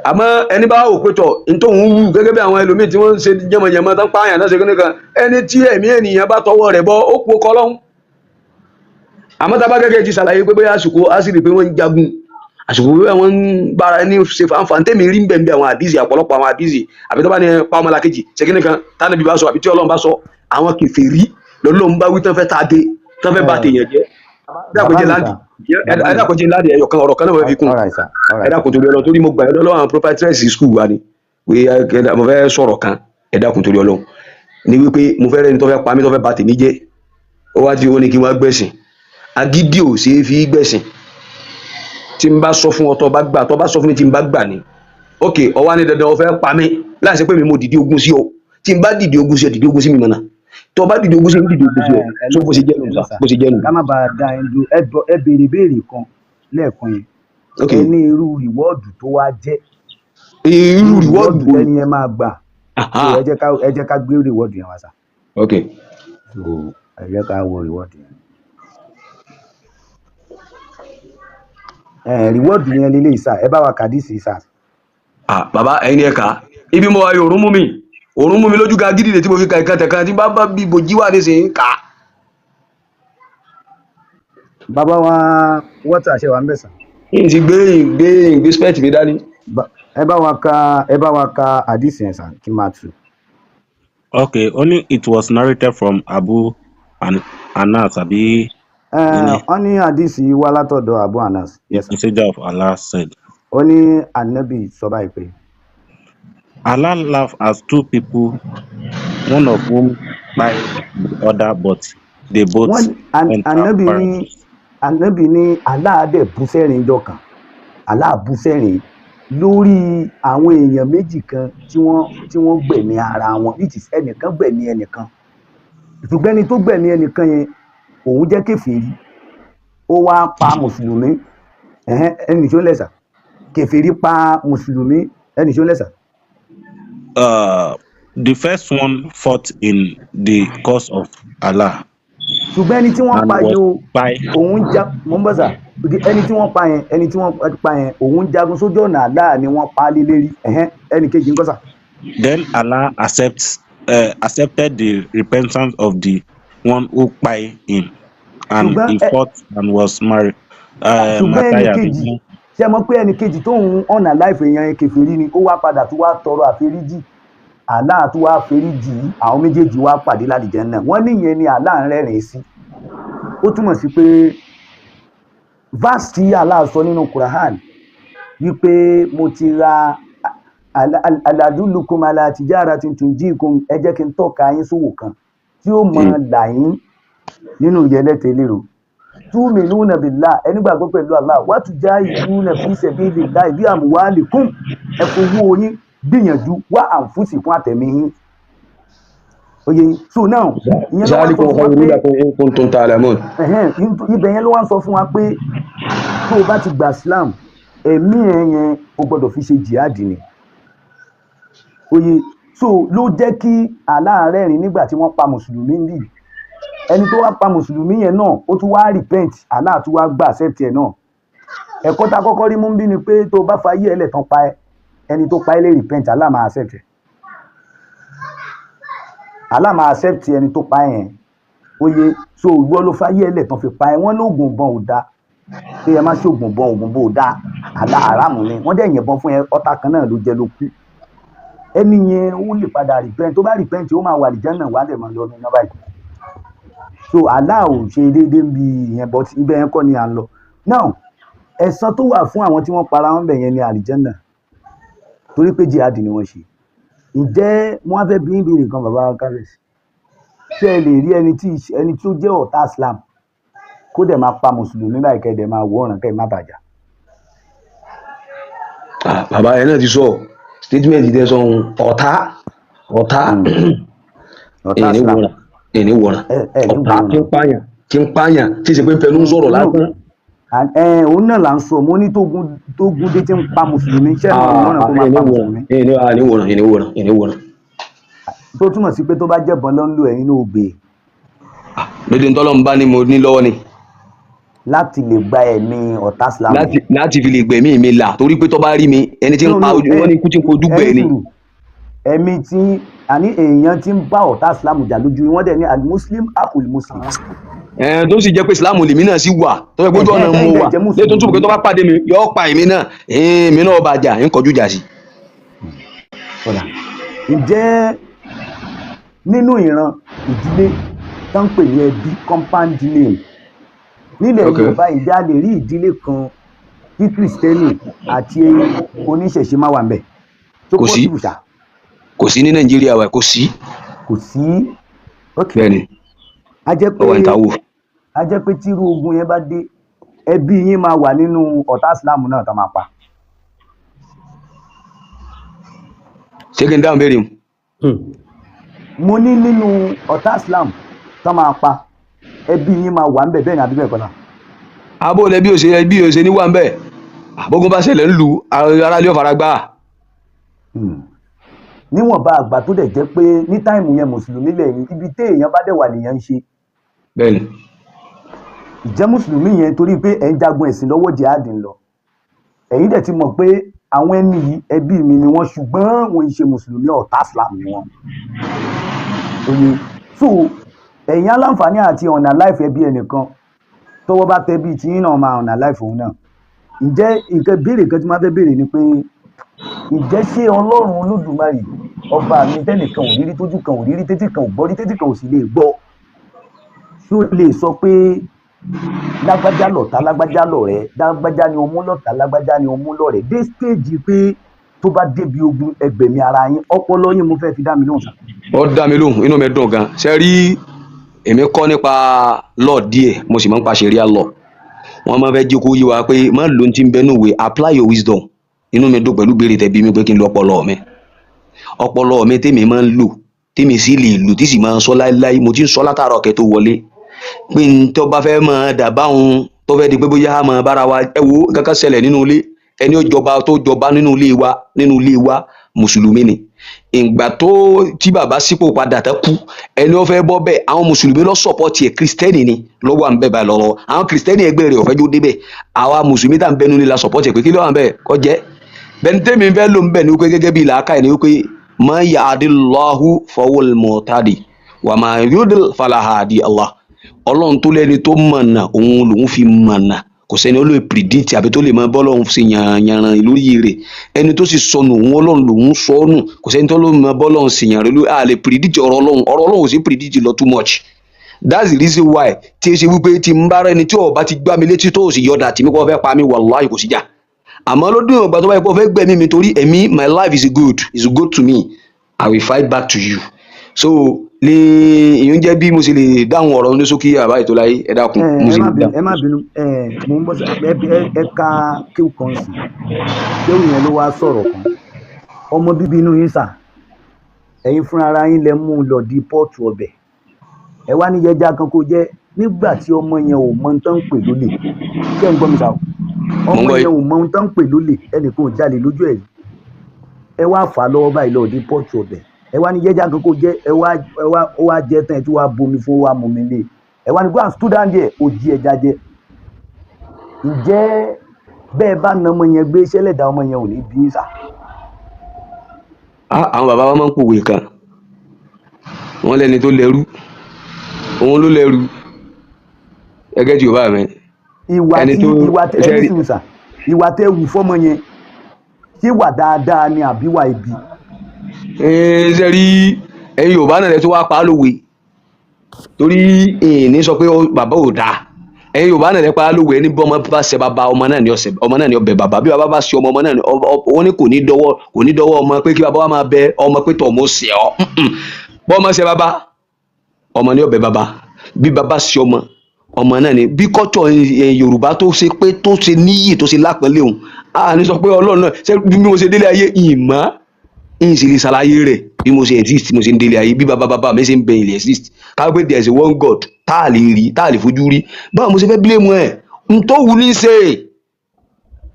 àmọ́ ẹni bá wò pé tọ̀ ń tó ń wù gẹ́gẹ́ bí àwọn ẹlòmíì tí wọ́n ń ṣe jẹmọ̀jẹmọ̀ tán pààyàn náà ṣe kí nìkan ẹni tí ẹ̀mí ènìyàn bá tọwọ́ rẹ̀ bọ́ ó kú kọ́lọ́hún àmọ́ tá a bá gẹ́gẹ́ ti ṣàlàyé pé bóyá àsìkò á sì rí pé wọ́n ń jagun àsìkò pé wọ́n ń bára ẹni ṣe fàǹfà tẹ́mi rí bẹ́ẹ̀ bí àwọn àdìsí ọ̀pọ̀lọpọ̀ àwọn àdìsí àbí tó bá ní pa ọmọ làkejì ṣe kí nìkan tánàbí bá sọ àbí tí Ọlọ́run bá sọ àwọn kèfèrí lọ́lọ́run bá wí tán fẹ́ tàgé tán fẹ́ bá tèèyàn jẹ́ ẹ̀dàkọ̀jẹ̀ láti ẹ̀yọ̀ kan ọ̀rọ̀ kan náà wọ́n fi kún ẹ̀dàkùn torí Ọlọ́run torí mo gbà ẹ̀dọ́ lọ́wọ́ àwọn proprietary school wa ni pé mo fẹ́ sọ̀rọ̀ kan ẹ̀dàkùn torí Ọlọ́run ni wípé mo fẹ́ rẹ́ni tó fẹ́ pa mí tó fẹ́ bà tèmi jẹ́ ó wá tí ó ní kí wọ́n gbẹ̀sìn agídí ò ṣe é fi gbẹ̀sìn tí n bá sọ fún ọ tó bá gbà tó bá sọ fún mi tí n bá gbà ni ok ó wá ní dandan ó fẹ́ pa mí láì ṣe pé mi mo dìde ogun sí ọ tí n bá dìde ogun sí ọ dìde ogun sí mi mọ̀nà tó bá dìde ogun sí mi dìde ogun sí ọ tó bó ṣe jẹ́ nù bó ṣe jẹ́ nù. ká má bàa da ẹ béèrè béèrè kan lẹ́ẹ̀kan yẹn ẹ ní irú rìwọ́ọ̀dù tó wá jẹ́ irú rìwọ́ọ̀dù tẹ́ni ẹ máa gbà ẹ jẹ́ ká gbé rìwọ́ọ̀dù yẹn wá sá. ok ẹ jẹ́ ká wo rìwọ́ọ̀dù yẹn. rìwọ́ọ̀dù yẹn lélẹ́yìí sá ẹ bá wa kàdísì sá. bàbá ẹ̀yin ni ẹ kà á ibi mo wá yọ òórùn mú mi lójú ga gidi tí mo fi ka ìkan tẹ̀kan tí bá bí bòjí wà nísìnyí kà á. bàbá wa wọ́tà ṣe wà ń bẹ̀ sá. yìí ti gbé spẹ́ẹ̀tì mi dání. ẹ bá wa ka àdìsí yẹn sá kí n máa tù. Okay, only it was narrated from Abu Anas àbí. Ó ní àdìsí wá látọ̀dọ̀ Abu Anas. Yes, the messenger of Allah said. Ó ní Ànábì sọ báyìí pé. Allah laughed at two people, one of whom by the other, but they both went out. Ànábì ní Allah dẹ̀ bú sẹ́rìn jọ kan. Allah bú sẹ́rìn lórí àwọn èèyàn méjì kan tí wọ́n gbẹ̀mí ara wọn, which is ẹnìkan gbẹ̀mí ẹnìkan. Ṣùgbọ́n ẹni tó gbẹ̀mí ẹnìkan yẹn òun jẹ́ kèfèrí ó wá pa mùsùlùmí ẹni tí ó lẹ́sà kèfèrí pa mùsùlùmí ẹni tí ó lẹ́sà. the first one fought in the cause of Allah ṣùgbọ́n ẹni tí wọ́n and pa yìí o was by òun já mo ń bọ̀ sà ẹni tí wọ́n pa yẹn òun jagun sójú ọ̀nà Allah ni wọ́n pa á lé lérí ẹnì kejì ń kọ́ sà. then Allah accepted the repentance of the one who by him and ṣùgbọ́n he fought and was married. ṣùgbọ́n ẹnì kejì ṣe mọ̀ pé ẹnì kejì tóun ọ̀nà láìfẹ́ yẹn kèfèrí ni ó wá padà tó wá tọrọ àforíjì Allah tó wá foríjì àwọn méjèèjì wá pàdé l'Àlùjánnà wọ́n níyẹn ni Allah ń rẹ́rìn sí ó túmọ̀ sí pé verse tí Allah sọ nínú Quran wípé mo ti ra aladulukum ala tijaratin tunjikum ẹ jẹ́ kí n tọ́ka yín sówò kan tí ó mọ là yín nínú ìyẹlẹ́tẹ̀ lérò tu'minuna billah ẹni gbàgbọ́ pẹ̀lú Allah wa tujahiduna fi sabilillah bi amwalikum ẹ fowó yín gbìyànjú wá àǹfùsì fún àtẹ̀mí yín oye so now ìyẹn ló wá sọ fún wa pé ibẹ̀ yẹn ló wá sọ fún wa pé tó o bá ti gba Islam ẹ̀mí ẹ̀ yẹn o gbọ́dọ̀ fi ṣe jihad ni oye so ló jẹ́ kí aláàárẹ̀rìn nígbà tí wọ́n pa mùsùlùmí nì ẹni tó wá pa mùsùlùmí yẹn náà ó tún wá repent Allah tún wá gbà accept ẹ̀ náà ẹ̀kọ́ ta kọ́kọ́ rí mú bí ni pé tó o bá fa ayé ẹ̀ lẹ̀tàn pa ẹ́ ẹni tó pa ẹ́ lè repent Allah máa accept ẹ̀ Allah máa accept ẹni tó pa ẹ́ yẹn oye so ìwọ ló fa ayé ẹ̀ lẹ̀tàn fi pa ẹ́ wọ́n lóògùn bọ́n ò da pé ẹ má ṣe ògùn bọ́n ò da Allah haramu ni wọ́n dẹ̀ yìnbọn fún ẹ ọ̀tá kan náà ló jẹ́ ló kú ẹni yẹn ó lè padà repent tó bá repent ó máa wà Àlùjánnà wà dẹ̀ máa lọ ní nọ́bà yìí so Allah ò ṣe déédéé bí ìyẹn but ibẹ̀ yẹn kọ́ ni à ń lọ now ẹ̀san tó wà fún àwọn tí wọ́n para wọn bẹ̀ yẹn ní Àlùjánnà torí pé jihad ni wọ́n ṣe ǹjẹ́ wọ́n á fẹ́ bí ń béèrè kan bàbá kábíyèsí ṣé ẹ lè rí ẹni tí ó jẹ́ ọ̀tá Islam kó dẹ̀ máa pa mùsùlùmí báyìí kẹ́ dẹ̀ máa wọ ọ̀ràn kẹ́ má bàjá. bàbá yẹn náà ti sọ statement tẹ sọ ọ̀tá èní wòran ọ̀tá tí ń pààyàn tí ì ṣe pé ń fẹnu sọ̀rọ̀ lásán. òun náà là ń sọ mo ní tó gún dé tí ń pa mùsùlùmí ṣé ẹ̀ máa wọ̀ràn kó máa pa mùsùlùmí. èní wòran. tó túmọ̀ sí pé tó bá jẹ́ bọ́n ló ń lo ẹ̀yin náà gbé. lóde ń tọ́lọ́ ń bá ní mo ní lọ́wọ́ ni. láti lè gba ẹ̀mí ọ̀tá Islam. láti fi lè gbẹ̀mí mi là torí pé tó bá rí mi ẹni tí ń pa ojú wọn ní ikú tí ń kojú gbẹ̀ ni. ẹ̀mí tí àní èèyàn tí ń bá ọ̀tá Islam jà lójú wọn dẹ̀ ní al-muslim akul muslim. tó sì jẹ́ pé Islam lèmi náà sì wà tó fẹ́ gbójú ọ̀nà mo wà lẹ́tọ́ tó bùkẹ́ tó bá pàdé mi yọ pa èmi náà èmi náà bá jà ń kọjú jà sí. ǹjẹ́ nínú ìran ìdílé tó ń pè ní ẹbí compound name nílẹ̀ Yorùbá ìjà lè rí ìdílé kan tí kìrìsìtẹ́nì àti oníṣẹ̀ṣe máa wà ń bẹ̀. kò sí ní Nàìjíríà wa kò sí. bẹ́ẹ̀ni a jẹ́ pé tírú ogun yẹn bá dé ẹbí yín máa wà nínú ọ̀tá Islam náà tó máa pa. ṣé kí n dáhùn béèrè mu. mo ní nínú ọ̀tá Islam tó máa pa ẹbí yín máa wà ń bẹ̀ bẹ́ẹ̀ ni àbí bẹ́ẹ̀ kọ́ náà. abó lẹ bí o ṣe ní wà ń bẹ̀ àbógun bá ṣẹlẹ̀ ń lu aráàlú ọ̀fara gbá. níwọ̀nba àgbà tó dẹ̀ jẹ́ pé ní táìmù yẹn mùsùlùmí lẹ́yìn ibi téèyàn bá dẹ̀ wà lèèyàn ń ṣe. bẹ́ẹ̀ni. ìjẹ́ mùsùlùmí yẹn torí pé ẹ̀ ń jagun ẹ̀sìn lọ́wọ́ jihad ń lọ ẹ̀yin dẹ̀ ti mọ̀ pé àwọn ẹni yìí ẹbí mi ni wọ́n ṣùgbọ́n wọn ṣe mùsùlùmí ọ̀tá Islam ni wọ́n. so ẹ̀yin aláǹfààní àti ọ̀nà láìfẹ́ bí ẹnìkan tọwọ́ bá tẹ́ bíi tí yín náà máa ọ̀nà láìfẹ́ òun náà ǹjẹ́ nǹkan béèrè kan tí máa fẹ́ béèrè ni pé ǹjẹ́ ṣé Ọlọ́run Olódùmarè ọba mi tẹ́nìkan ò rírí tójú kan ò rírí tétí kan ò gbọ́ rí tétí kan ò sì lè gbọ́ tó lè sọ pé lágbájá lọ̀tá lágbájá lọ̀rẹ́ lágbájá ni ọmú lọ̀tá lágbájá ni ọmú lọ̀rẹ́ dé stéèjì pé tó bá débi ogun ẹgbẹ̀mí ara yín ọpọlọ yín mo fẹ́ fi dá mi lóhùn. ó dá mi lóhùn inú mi dùn gan ṣe rí èmi kọ́ nípa law díẹ̀ mo sì máa ń pa sharia law wọ́n máa fẹ́ jí kó yí wa pé má lóun ti ń bẹnu ìwé apply your wisdom inú mi dùn pẹ̀lú béèrè tẹ̀bí mi pé kí n lo ọpọlọ mi tèmi máa ń lò tèmi sì lè lò tí sì máa ń sọ láíláí mo ti ń sọ látàárọ̀ kẹ́ tó wọlé pé n tó bá fẹ́ máa dàbá òun tó fẹ́ di pé bóyá máa bára wa ẹ wo kankan ṣẹlẹ̀ nínú ilé ẹni tó jọba nínú ilé wa mùsùlùmí ni ìgbà tó tí bàbá sípò padà tẹ́ kú ẹni ó fẹ́ bọ́ bẹ́ẹ̀ àwọn mùsùlùmí lọ sọ̀pọ̀tì ẹ̀ kristẹni ni lọ́wọ́ à ń bẹ̀ báyìí lọ́wọ́ àwọn kristẹni ẹgbẹ́ rẹ̀ ọ̀fẹ́ jó débẹ̀ àwa mùsùlùmí tá à ń bẹnu ni la sọ̀pọ̀tì ẹ̀ pé kí ló wà ń bẹ̀ kọ́ jẹ́ bẹ́ẹ̀ni tẹ́mi fẹ́ ló ń bẹ̀ ní wípé gẹ́gẹ́ bí làákà ẹ̀ ní wípé man yahdillahu fawwal muhtadi wa ma yudlil fala hadi Allah ọlọ́run tó lẹ́ni tó mọ̀nà òun lòun fi mọ̀nà kò sẹ́ni ó lè predict àbí tó lè mọ bọ́lọ́run ṣe yànràn lórí rẹ̀ ẹni tó sì sọnù òun ọlọ́run lòun sọnù kò sẹ́ni tó lè mọ bọ́lọ́run ṣe yànràn lórí à lè predict ọ̀rọ̀ ọlọ́run ò sí predict lọ too much that's the reason why tí ẹ ṣe wípé tí n bá rẹni tí ọba ti gbá mi létí tó sì yọ̀dà tì mí kó fẹ́ pa mí wàláhì kò sí jà àmọ́ lọ́dún ìgbà tó bá yẹ kó fẹ́ gbẹ̀mí mi torí ẹ̀mí my life is good to me I will fight back to you so ní ìyún jẹ́ bí mo ṣe lè dáhùn ọ̀rọ̀ ní ṣókí àbá ètò láyé ẹ dákun mo ṣe lè dáhùn. ẹ má bínú mo ń bọ́ sí ẹ ká kíw kan sí kíw yẹn ló wá sọ̀rọ̀ kan ọmọ bíbí inú yín sà ẹ̀yin fúnra ara yín lẹ mú un lọ di pọ́ọ̀tù ọbẹ̀ ẹ wá ní jẹjá kan kó jẹ́ nígbà tí ọmọ yẹn ò mọ tán pè lólè ṣé ń gbọ́ mi sà ọmọ yẹn ò mọ tán pè lólè ẹnìkan ò jalè lójú ẹ̀ ẹ wá fà á lọ́wọ́ báyìí lọ́ọ́ di pọ́ọ̀tù ọbẹ̀ ẹ wá ní jẹjá kan kó jẹ ẹ wá jẹ tán ẹ tí wàá bomi fún wa mú mi lé ẹ wá ní go and stood down there ó jí ẹja jẹ ǹjẹ́ bẹ́ẹ̀ bá na ọmọ yẹn gbé ṣẹlẹ̀dá ọmọ yẹn ò ní bí sà. àwọn bàbá wa máa ń pòwe kan wọn lẹni tó lẹ́rú òun ló lẹ́rú ẹgẹ tí o bá mẹ. ìwà tẹ wù fọmọ yẹn ṣé wà dáadáa ni àbí wà ibi. ṣe rí ẹ̀yin Yorùbá náà lẹ tó wá pa á lówe torí ní sọ pé bàbá ò dáa ẹ̀yin Yorùbá náà lẹ pa á lówe ẹni bí ọmọ bá ṣe bàbá ọmọ náà ní ọbẹ bàbá bí bàbá bá ṣe ọmọ náà ní wọn ní kò ní dọ́wọ́ ọmọ pé kí bàbá wa máa bẹ ọmọ pé tọ̀ mọ́ ṣe ọ́ bọ́ ọmọ ṣe bàbá ọmọ ní ọbẹ bàbá bí bàbá ṣe ọmọ náà ní bí kọ́tọ̀ Yorùbá tó ṣe pé tó ṣe níyì tó ṣe lápẹ́lẹ́ òun a ní sọ pé Ọlọ́run náà ṣe bí mo ṣe délé ayé ìmọ̀ ń sì lè ṣàlàyé rẹ̀ bí mo ṣe exist mo ṣe ń délé ayé bí bàbá mi ṣe ń bẹ ilẹ̀ exist ká pé there is one God tá a lè rí tá a lè fojú rí báwo mo ṣe fẹ́ blame ẹ̀ n tó wù ní ṣe.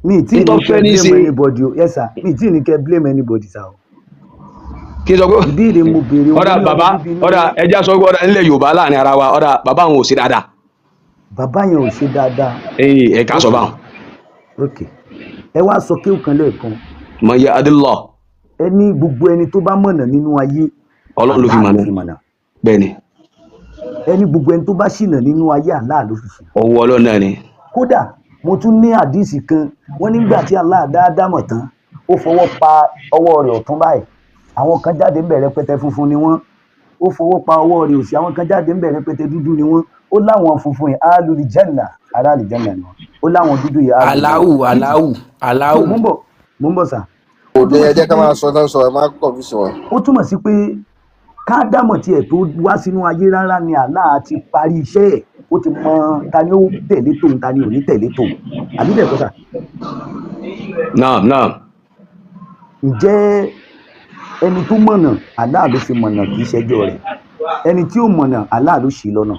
mi tí ní kẹ́ blame anybody o yes sir mi tí ní kẹ́ blame anybody sir o. kí n sọ pé ìbéèrè mo béèrè ọ̀dà bàbá ọ̀dà ẹja sọ pé ọ̀dà nílẹ̀ Yorùbá láàrin ara wa ọ̀dà bàbá àwọn ò ṣe dáadáa. bàbá yẹn ò ṣe dáadáa. ẹ ká sọ báwọn. ok ẹ wá sọ kí òkan lẹ́ẹ̀kan. mọ iye adélọ. ẹni gbogbo ẹni tó bá mọ̀nà nínú ayé. Ọlọ́run ló fi mọ̀nà bẹ́ẹ̀ ni. ẹni gbogbo ẹni tó bá ṣìnà nínú ayé Allah ló fi ṣìnà. ọwọ́ Ọlọ́run náà ni. kódà mo tún ní àdíìsì kan wọ́n nígbà tí Allah dá Ádámọ̀ tán ó fọwọ́ pa ọwọ́ rẹ̀ ọ̀tún báyìí àwọn kan jáde ń bẹ̀ rẹpẹtẹ funfun ni wọ́n ó fọwọ́ pa ọwọ́ rẹ̀ òsì àwọn kan jáde ń bẹ̀ rẹpẹtẹ dúdú ni wọ́n ó láwọn funfun yẹn alùlì jẹ́nà ará àlì jẹ́nà ni ó láwọn dúdú yẹn. aláwù. mo ń bọ̀ sà. òde ẹ jẹ́ ká máa sọ tán sọ ẹ máa kọ̀ fi sọ. ó túmọ̀ sí pé kádámọ̀ tiẹ̀ tó wá sínú ayé rárá ni Allah ti parí iṣẹ́ ẹ̀ ó ti mọ ta ni ó tẹ̀lé tòun ta ni ò ní tẹ̀lé tòun àbí bẹ́ẹ̀ kọ́ sà. naam. ǹjẹ́ ẹni tó mọ̀nà Allah ló fi mọ̀nà kì í ṣẹjọ́ rẹ̀ ẹni tí ó mọ̀nà Allah ló ṣì lọ́nà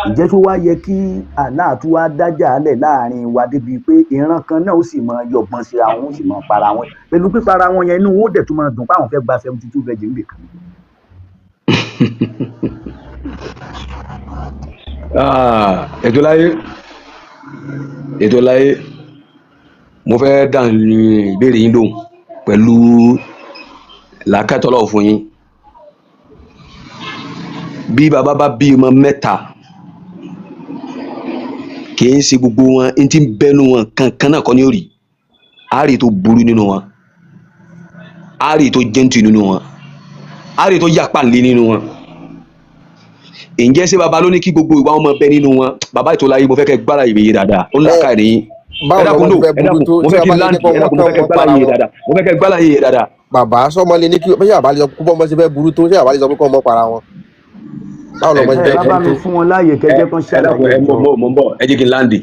ǹjẹ́ tó wá yẹ kí Allah tó wá dájà alẹ̀ láàrin wa débi pé ìran kan náà ó sì máa yọ̀gbọ́n síra wọn ó sì máa para wọn pẹ̀lú pípara wọn yẹn inú wọn ó dẹ̀ tó máa dùn páwọn fẹ́ gba 72 virgin gbè kan. ètò láyé mo fẹ́ dáhùn ìbéèrè yín lóhùn pẹ̀lú làákàtọ́lọ́ fún yín bí bàbá bá bí ọmọ mẹ́ta kì í ṣe gbogbo wọn n ti bẹnu wọn kankan náà kọ́ ní òrì àárè tó burú nínú wọn àárè tó jẹ́ntì nínú wọn àárè tó yàpá lé nínú wọn ǹjẹ́ ṣé bàbá ló ní kí gbogbo ìwà ọmọ bẹ nínú wọn bàbá ètò láyé mo fẹ́ kẹ́ gbára ìwé yìí dáadáa ó ń làkà ẹ̀rín ẹ̀dàkùn lò mo fẹ́ kí láǹdì ẹ̀dàkùn mo fẹ́ kẹ́ gbára ìwé dáadáa mo fẹ́ kẹ́ gbára ìwé dáadáa. bàbá sọmọ lè ní kí bẹ́ẹ̀ àbálẹ̀ sọ pé ọmọ ṣe fẹ́ burú tó ṣé àbálẹ̀ sọ pé kọ́ ọmọ para wọn. báwo lọmọ ṣe fẹ́ burú tó. bàbá mi fún wọn láàyè kẹjẹ kan ṣàlàyé. mo ń bọ̀ ẹ jẹ́ kí n láǹdì.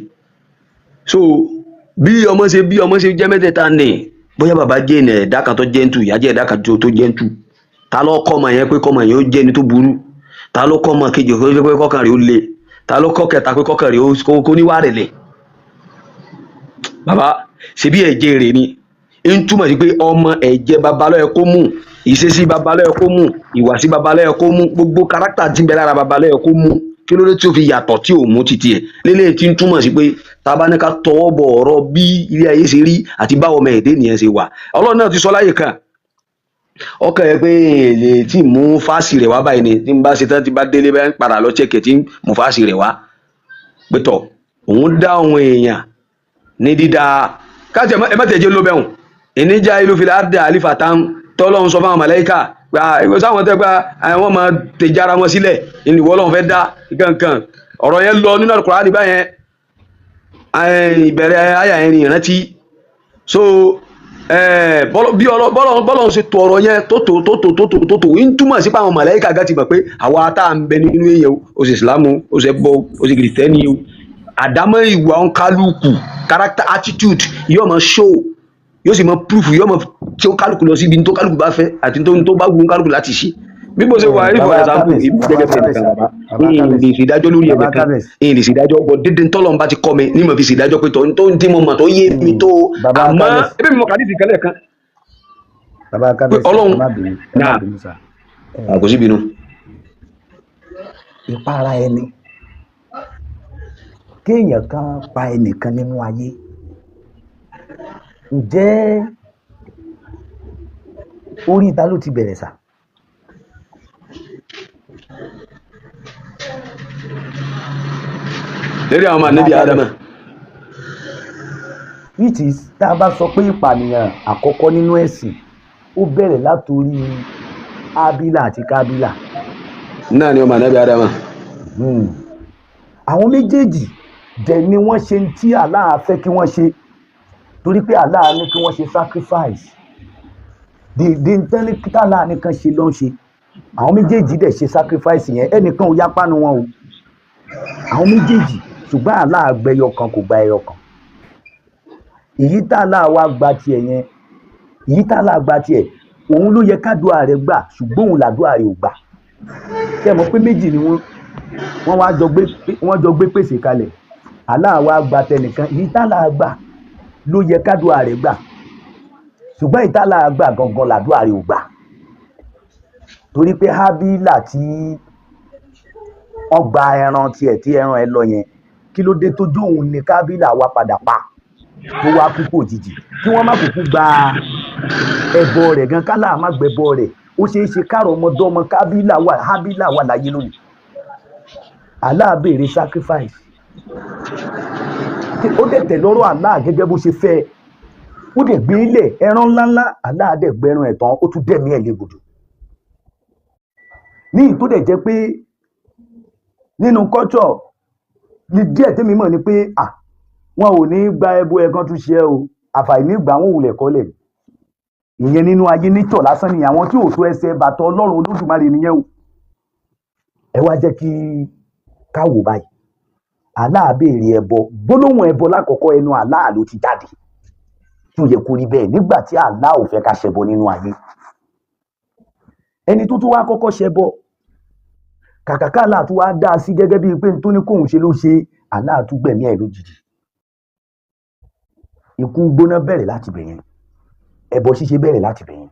so bí ọmọ ṣe jẹ́ mẹ́tẹ̀ẹ̀ta ní bóyá bàbá jẹ́ ẹ̀dá kan tó jẹ́ntù ìyá jẹ́ ẹ̀dá kan tó jẹ́ntù ta ló kọ́ ọmọ yẹn pé kọ́mọ yẹn ó jẹ́ ẹni tó burú ta ló kọ́ ọmọ kejì pé kọ́kàn rẹ̀ ó le ta ló kọ́ kẹta pé kọ́kàn rẹ̀ ó níwà rẹ̀ lẹ̀ bàbá ṣebí ẹ̀jẹ̀ rẹ̀ ni ń túmọ̀ sí pé ọmọ ẹ̀jẹ̀ bàbá ló yẹ kó mú ìṣesí babalẹ̀ kó mú ìwàsí babalẹ̀ kó mú gbogbo kárátà tí ń bẹ lára babalẹ̀ kó mú kí ló dé tí ó fi yàtọ̀ tí ò mú títí ẹ̀ lélẹ́yìí tí ń túmọ̀ sí pé tá a bá ní ká tọwọ́ bọ̀ ọ̀rọ̀ bí ilé ayé ṣe rí àti báwo ọmọ ẹ̀dẹ́ nìyẹn ṣe wà ọlọ́run náà ti sọ láyè kan ọkàn yẹ pé èlé tí mú fáàsì rẹ̀ wá báyìí ni tí n bá ṣe tán tí bá délé bá ń padà lọ chẹ́kẹ̀ tí mú fáàsì rẹ̀ wá pé tọ̀ òun dá àwọn èèyàn ní dídá káàtì ẹ má tẹ̀jẹ́ ló bẹ̀hùn ìníjà ìlú fìlà àdá àlífà tán tọ́lọ́run sọ fáwọn màláíkà pé sáwọn tẹ́ pé àwọn máa tẹ̀jẹ́ ara wọn sílẹ̀ ìnìwọ́ ọlọ́run fẹ́ dá kankan ọ̀rọ̀ yẹn lọ nínú Al-Qur'ani báyẹn ìbẹ̀rẹ̀ àyà yẹn ni ìrántí so bí bọ́lọ́run ṣe tó ọ̀rọ̀ yẹn tó ń túmọ̀ sí pé àwọn màláíkà gá ti mọ̀ pé àwa tá à ń bẹ nínú èèyàn ó ṣe ìsìlámù ó ṣe bọ́ ó ṣe kìrìtẹ́nì o àdámọ́ ìwà òǹkálùkù character attitude yóò máa show yóò sì máa proof yóò máa tí ó kálukú lọ síbi tó kálukú bá fẹ́ àti tó bá wù kálukú láti ṣe bí mo ṣe wà rí for example gẹ́gẹ́ bí ẹnìkan bàbá èyí lè ṣèdájọ́ lórí ẹnìkan èyí lè ṣèdájọ́ bọ̀ dédé tọ́lọ́run bá ti kọ́ mi ní mo fi ṣèdájọ́ pé tó ń tí mo mọ̀ tó yé mi tó àmọ́ ebi mi mọ̀ kàdí sí kẹ́lẹ́ kan pé ọlọ́run náà kò sí bínú. ìpara ẹni kéèyàn kan pa ẹnìkan nínú ayé ǹjẹ́ orí ìta ló ti bẹ̀rẹ̀ sà. lérí àwọn ọmọ ànábì Ádámà. which is tá a bá sọ pé ìpànìyàn àkọ́kọ́ nínú ẹ̀sìn ó bẹ̀rẹ̀ látòrí Ábílà àti Kábílà. náà ni ọmọ ànábì Ádámà. àwọn méjèèjì dẹ̀ ni wọ́n ṣe tí Allah fẹ́ kí wọ́n ṣe torí pé Allah ní kí wọ́n ṣe sacrifice di ntẹ́ni kíkà Allah nìkan ṣe ló ń ṣe àwọn méjèèjì dẹ̀ ṣe sacrifice yẹn ẹnìkan ò yapa nu wọn o àwọn méjèèjì ṣùgbọ́n Allah gbẹyọ kan kò gba ẹyọ kan èyí tá Allah wá gba tiẹ̀ yẹn èyí tá Allah gba tiẹ̀ òun ló yẹ kádùá rẹ̀ gbà ṣùgbọ́n òun làdúrà rẹ̀ ò gbà ṣé ẹ mọ̀ pé méjì ni wọ́n jọ gbé pèsè kalẹ̀ Allah wá gba tẹnìkan èyí tá Allah gbà ló yẹ kádùá rẹ̀ gbà ṣùgbọ́n èyí tá Allah gbà gangan làdúrà rẹ̀ ò gbà torí pé Hábílà tí wọ́n gba ẹran tiẹ̀ tí ẹran ẹ lọ yẹn kí ló dé tó jóun ní Kábílà wá padà pa tó wá kúkú òjijì kí wọ́n má kúkú gba ẹbọ rẹ̀ gan kálá má gbẹbọ rẹ̀ ó ṣeé ṣe káàrọ̀ ọmọdọ́mọ Hábílà wà láyé lónìí Allah béèrè sacrifice ó dẹ̀ tẹ̀ lọ́rọ̀ Allah gẹ́gẹ́ bó ṣe fẹ́ ó dẹ̀ gbé ilẹ̀ ẹran ńláńlá Allah dẹ̀ gbẹran ẹ̀ tán ó tún dẹ̀mí ẹ̀ légbodò ní ìtó dẹ̀ jẹ́ pé nínú culture ní díẹ̀ tẹ́mi mọ̀ ni pé wọn ò ní gba ẹbọ ẹ̀kan tún ṣe o àfàìní ìgbà wọn ò lẹ̀ kọ́lẹ̀ ìyẹn nínú ayé nítọ̀ lásán ni àwọn tí ò tó ẹsẹ̀ bàtọ̀ Ọlọ́run Olódùmarè nìyẹn o ẹ wá jẹ́ kí káwò báyìí Allah béèrè ẹbọ gbólóhùn ẹbọ lákọ̀ọ́kọ́ ẹnu Allah ló ti jáde tí ó yẹ kó rí bẹ́ẹ̀ nígbà tí Allah ò fẹ́ ká ṣẹbọ nínú ayé ẹni tó tún wá kọ́kọ́ ṣẹbọ kàkàkà Allah tún wá dá a sí gẹ́gẹ́ bíi pé tó ní kóhun ṣe ló ṣe Allah tún gbẹ̀mí ẹ̀ lójijì ikú gbóná bẹ̀rẹ̀ láti bẹ̀yẹn ẹbọ ṣíṣe bẹ̀rẹ̀ láti bẹ̀yẹn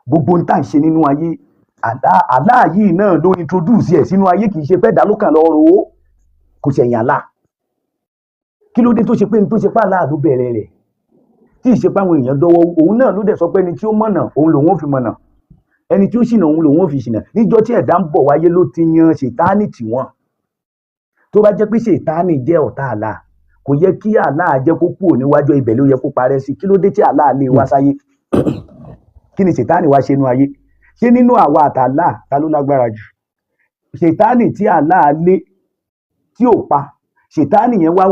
gbogbo ń tà ń ṣe nínú ayé Allah yìí náà ló introduce ẹ̀ sínú ayé kì í ṣe fẹ́ dá lókàn lọ́rọ̀ o kò ṣẹ̀yìn Allah kí ló dé tó ṣe pé ní tó ṣe pé Allah ló bẹ̀rẹ̀ rẹ̀ tí ì ṣe pé àwọn èèyàn dọ́wọ́ òun náà ló dẹ̀ sọ pé ẹni tí ó mọ̀nà òun lòun ò fi mọ̀nà ẹni tí ó ṣìnà òun lòun ò fi ṣìnà níjọ́ tí ẹ̀dá ń bọ̀ wáyé ló ti yan ṣètánì tì wọ́n tó bá jẹ́ pé ṣètánì jẹ́ ọ̀tá Allah kò yẹ kí Allah jẹ́ kó kúrò níwájú ibẹ̀ ló yẹ kó parẹ́ sí kí ló dé tí Allah lè wá sáyé kí ni ṣètánì wá ṣe nínú ayé ṣé nínú àwa àtàlà ta ló lágbára jù ṣètánì tí Allah lé tí ò pa ṣètánì yẹn wá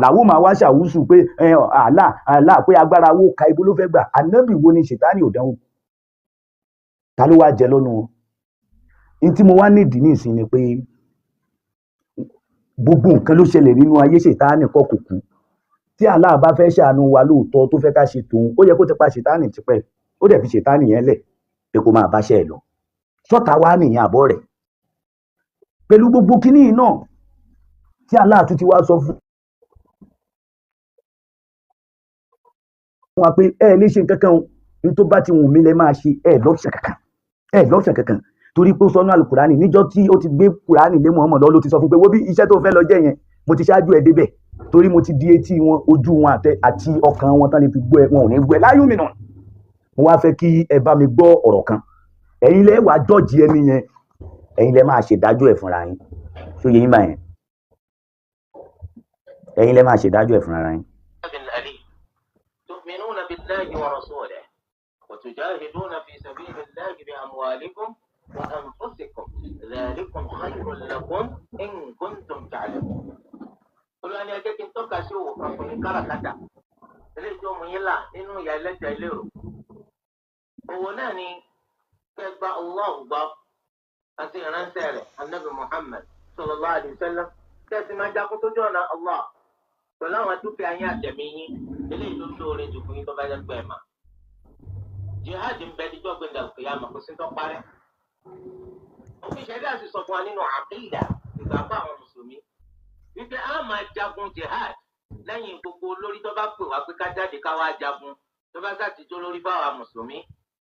làwọ̀ máa wá ṣàwùsù pé Allah pé agbára wo ka ibo ló fẹ́ gbà ànábì wo ni ṣètánì ò dánwò ta ló wá jẹ lọ́nu wọn ní tí mo wá nídìí nísìn ni pé gbogbo nǹkan ló ṣẹlẹ̀ nínú ayé ṣètánì kọ́ kò kú tí Allah bá fẹ́ ṣàánú wa lóòótọ́ tó fẹ́ ká ṣe tòun ó yẹ kó ti pa ṣètánì tipẹ́ ó dẹ̀ fi ṣètánì yẹn lẹ̀ pé kó máa báṣẹ́ ẹ̀ lọ ṣọ́ta wá nìyẹn àbọ̀ rẹ̀ pẹ̀lú gbogbo kíní náà tí Allah tún ti wá sọ fún wa pé ẹ lè ṣe nǹkan kan ní tó bá ti wù mí lẹ máa ṣe lọ́pṣàn kankan torí pé ó sọ ní alukurani níjọ́ tí ó ti gbé kurani lé Muhammad lọ ló ti sọ fún pé wo bí iṣẹ́ tó fẹ́ lọ jẹ́ yẹn mo ti ṣáájú ẹ débẹ̀ torí mo ti di etí wọn ojú wọn àti ọkàn wọn tán lè fi gbọ́ ẹ wọn ò ní gbọ́ ẹ láyé òmìnira mo wá fẹ́ kí ẹ bá mi gbọ́ ọ̀rọ̀ kan ẹ̀yin lẹ wàá jọ́ọ̀jì ẹni yẹn ẹ̀yin lẹ máa ṣèdájọ́ ẹ̀ fúnra yín ṣó yẹ yín báyẹn ẹ̀yin lẹ máa ṣèdájọ́ ẹ̀ fúnra yín. تؤمنون بالله ورسوله وتجاهدون في سبيل الله بأموالكم وأنفسكم ذلكم خير لكم إن كنتم تعلمون. قلوا أن يجب أن تكسوا كفن كركتا ليجوا ميلا إنه يلت يلو وناني كتب الله باب أسيرا سيرة النبي محمد صلى الله عليه وسلم كسما جاكو تجونا الله pẹ̀lú àwọn dúkìá yín àtẹ̀mí yín eléyìí tó lóore jù fún yín tó bá jẹ́ pé ẹ̀ mà. jihad ń bẹ díjọ́ gbẹ̀dẹ̀ òkèèyàn kò sí tó parẹ́. òfin ìṣẹ̀lẹ̀ àti sọ fún wa nínú àkídà ìgbàgbọ́ àwọn mùsùlùmí wípé a máa jagun jihad lẹ́yìn gbogbo olórí tó bá pè wá pé ká jáde ká wá jagun tó bá sá ti tó lórí báwa mùsùlùmí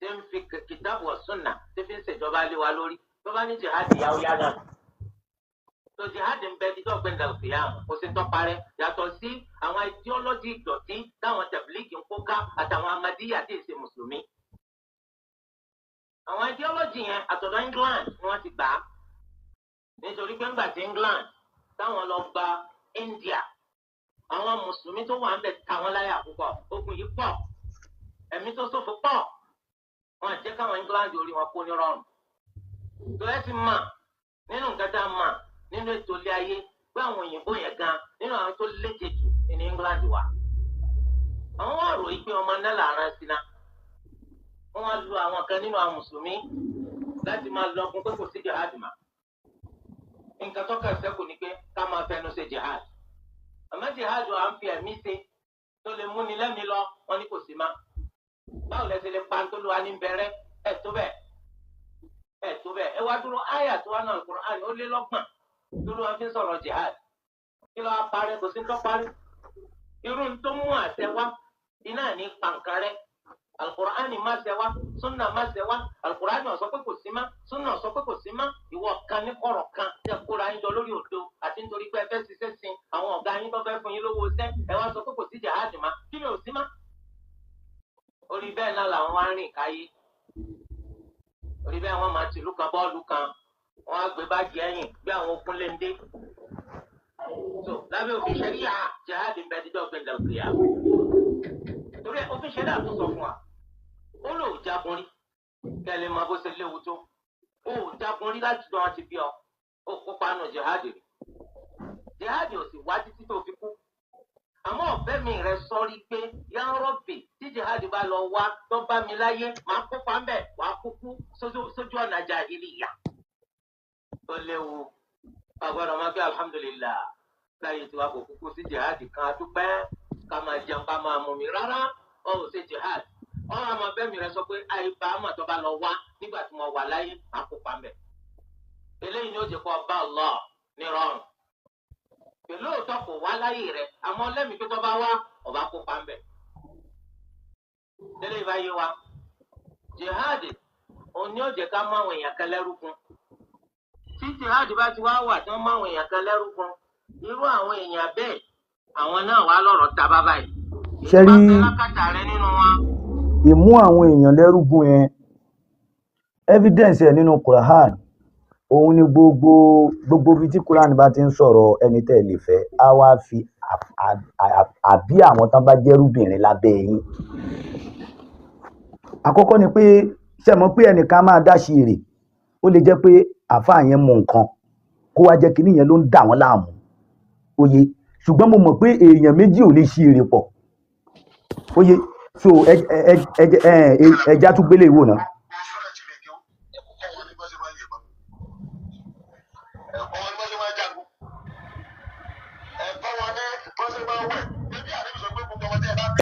tí ń fi kìtàbù wa sunnah tí fi ń ṣèjọba lé wa lórí tó bá ní jihad yáwó yára. tó jihad ń bẹ dídọ́ gbẹ̀ndà òkèèyàn kò sí tó parẹ́ yàtọ̀ sí àwọn ideology ìdọ̀tí táwọn tẹ̀blígì ń kó ká àtàwọn amadíyà tí ì ṣe mùsùlùmí. àwọn ideology yẹn àtọ̀dọ̀ England ni wọ́n ti gbà á nítorí pé ńgbà tí England táwọn lọ gba India àwọn mùsùlùmí tó wà ń bẹ táwọn láyà púpọ̀ ogun yìí pọ̀ ẹ̀mí tó ṣòfò pọ̀ wọn àti jẹ́ káwọn England orí wọn kó ní rọrùn. tó ẹ ti mà nínú nǹkan tá a mà nínú ètò ilé ayé pé àwọn òyìnbó yẹn gan nínú àwọn tó lékè jù ní England wà. àwọn wà ròyìn pé ọmọ náà làárán síná wọn wá lu àwọn kan nínú àwọn mùsùlùmí láti máa lọ fún pé kò sí jihad mà. nǹkan tó kà sẹ́kù ni pé ká máa fẹnu ṣe jihad. àmọ́ jihad à ń fi ẹ̀mí ṣe tó lè múni lẹ́mìí lọ wọn ní kò sí má. báwo lẹ ṣe lè pa tó lu wa ní bẹ̀rẹ̀ ẹ̀ tó bẹ́ẹ̀ ẹ wá dúró àyà tó wà náà Al-Qur'an ó lé lọ́gbọ̀n lórí wọn fi ń sọ̀rọ̀ jihad kí ló wá parí kò sí tó parí irú tó mú àṣẹ wá iná ní pàǹkárẹ́ Al-Qur'ani má ṣe wá súnà má ṣe wá Al-Qur'ani ó sọ pé kò sí má súnà ó sọ pé kò sí má ìwọ kan ní kọ̀rọ̀ kan tẹ kóra yín jọ lórí òdo àti nítorí pé ẹ fẹ́ ṣiṣẹ́ sin àwọn ọ̀gá yín tó fẹ́ fún yín lówó iṣẹ́ ẹ wá sọ pé kò sí jihad má kí ni ò sí má. orí bẹ́ẹ̀ náà làwọn wá ń rìn káyé orí bẹ́ẹ̀ wọ́n máa tìlú kan bọ́ọ̀lù kan wọ́n á gbé báàgì ẹ̀yìn bí àwọn okun lé ń dé. so lábẹ́ òfin ṣẹ̀ríà jihad ń bẹ dídọ́ gbẹ̀dẹ̀ òkèèyà. torí òfin ṣẹ̀ríà tó sọ fún wa ó lò ó jagun rí kẹ́lẹ́ máa bó ṣe léwu tó ó jagun rí láti dán wọn ti bí ọ ó kópa nù jihad rí. jihad ò sì wá títí tó fi kú. àmọ́ ọ̀fẹ́ mi rẹ sọ́rí pé yá rọ́bì tí jihad bá lọ wá tó bá mi láyé máa kópa ń bẹ̀ wàá kúkú sójú ọ̀nà jàhílíyà. ó léwu agbára máa bí alhamdulillah láyé tí wàá kò kúkú sí jihad kan adúpẹ́ ká máa jẹun ká máa mú mi rárá ó ò ṣe jihad ọ̀rọ̀ àmọ́ bẹ́ẹ̀ mi rẹ sọ pé àìbá àmọ́ tó bá lọ wá nígbà tí mo wà láyé máa kópa ń bẹ̀. eléyìí ni ó jẹ́ kó bá Allah ní rọrùn pẹ̀lú òótọ́ kò wá láyé rẹ̀ àmọ́ lẹ́mìí pé tó bá wá ọba kópa ń bẹ̀. tẹ́lẹ̀ ìbáyé wa jihad òun ni ó jẹ́ ká mú àwọn èèyàn kan lẹ́rú fún. tí jihad bá ti wá wà tí wọ́n mú àwọn èèyàn kan lẹ́rú fún irú àwọn èèyàn bẹ́ẹ̀ àwọn náà wà lọ́rọ̀ ta bábá yìí. ṣe rí lákàtà rẹ nínú wọn. ìmú àwọn èèyàn lẹ́rúgùn yẹn evidence ẹ̀ nínú Quran òun ni gbogbo ibi tí Quran bá ti ń sọ̀rọ̀ ẹni tẹ́ lè fẹ́ á wá fi àbí àwọn tán bá jẹ́rúbìnrin lábẹ́ yín. àkọ́kọ́ ni pé ṣe mọ̀ pé ẹnìkan máa dá sí èrè ó lè jẹ́ pé àáfàá yẹn mú nǹkan kó wá jẹ́ kínní yẹn ló ń dà wọ́n láàmú òye ṣùgbọ́n mo mọ̀ pé èèyàn méjì ò lè ṣí èrè pọ̀ òye so ẹja tún gbélé ìwò náà.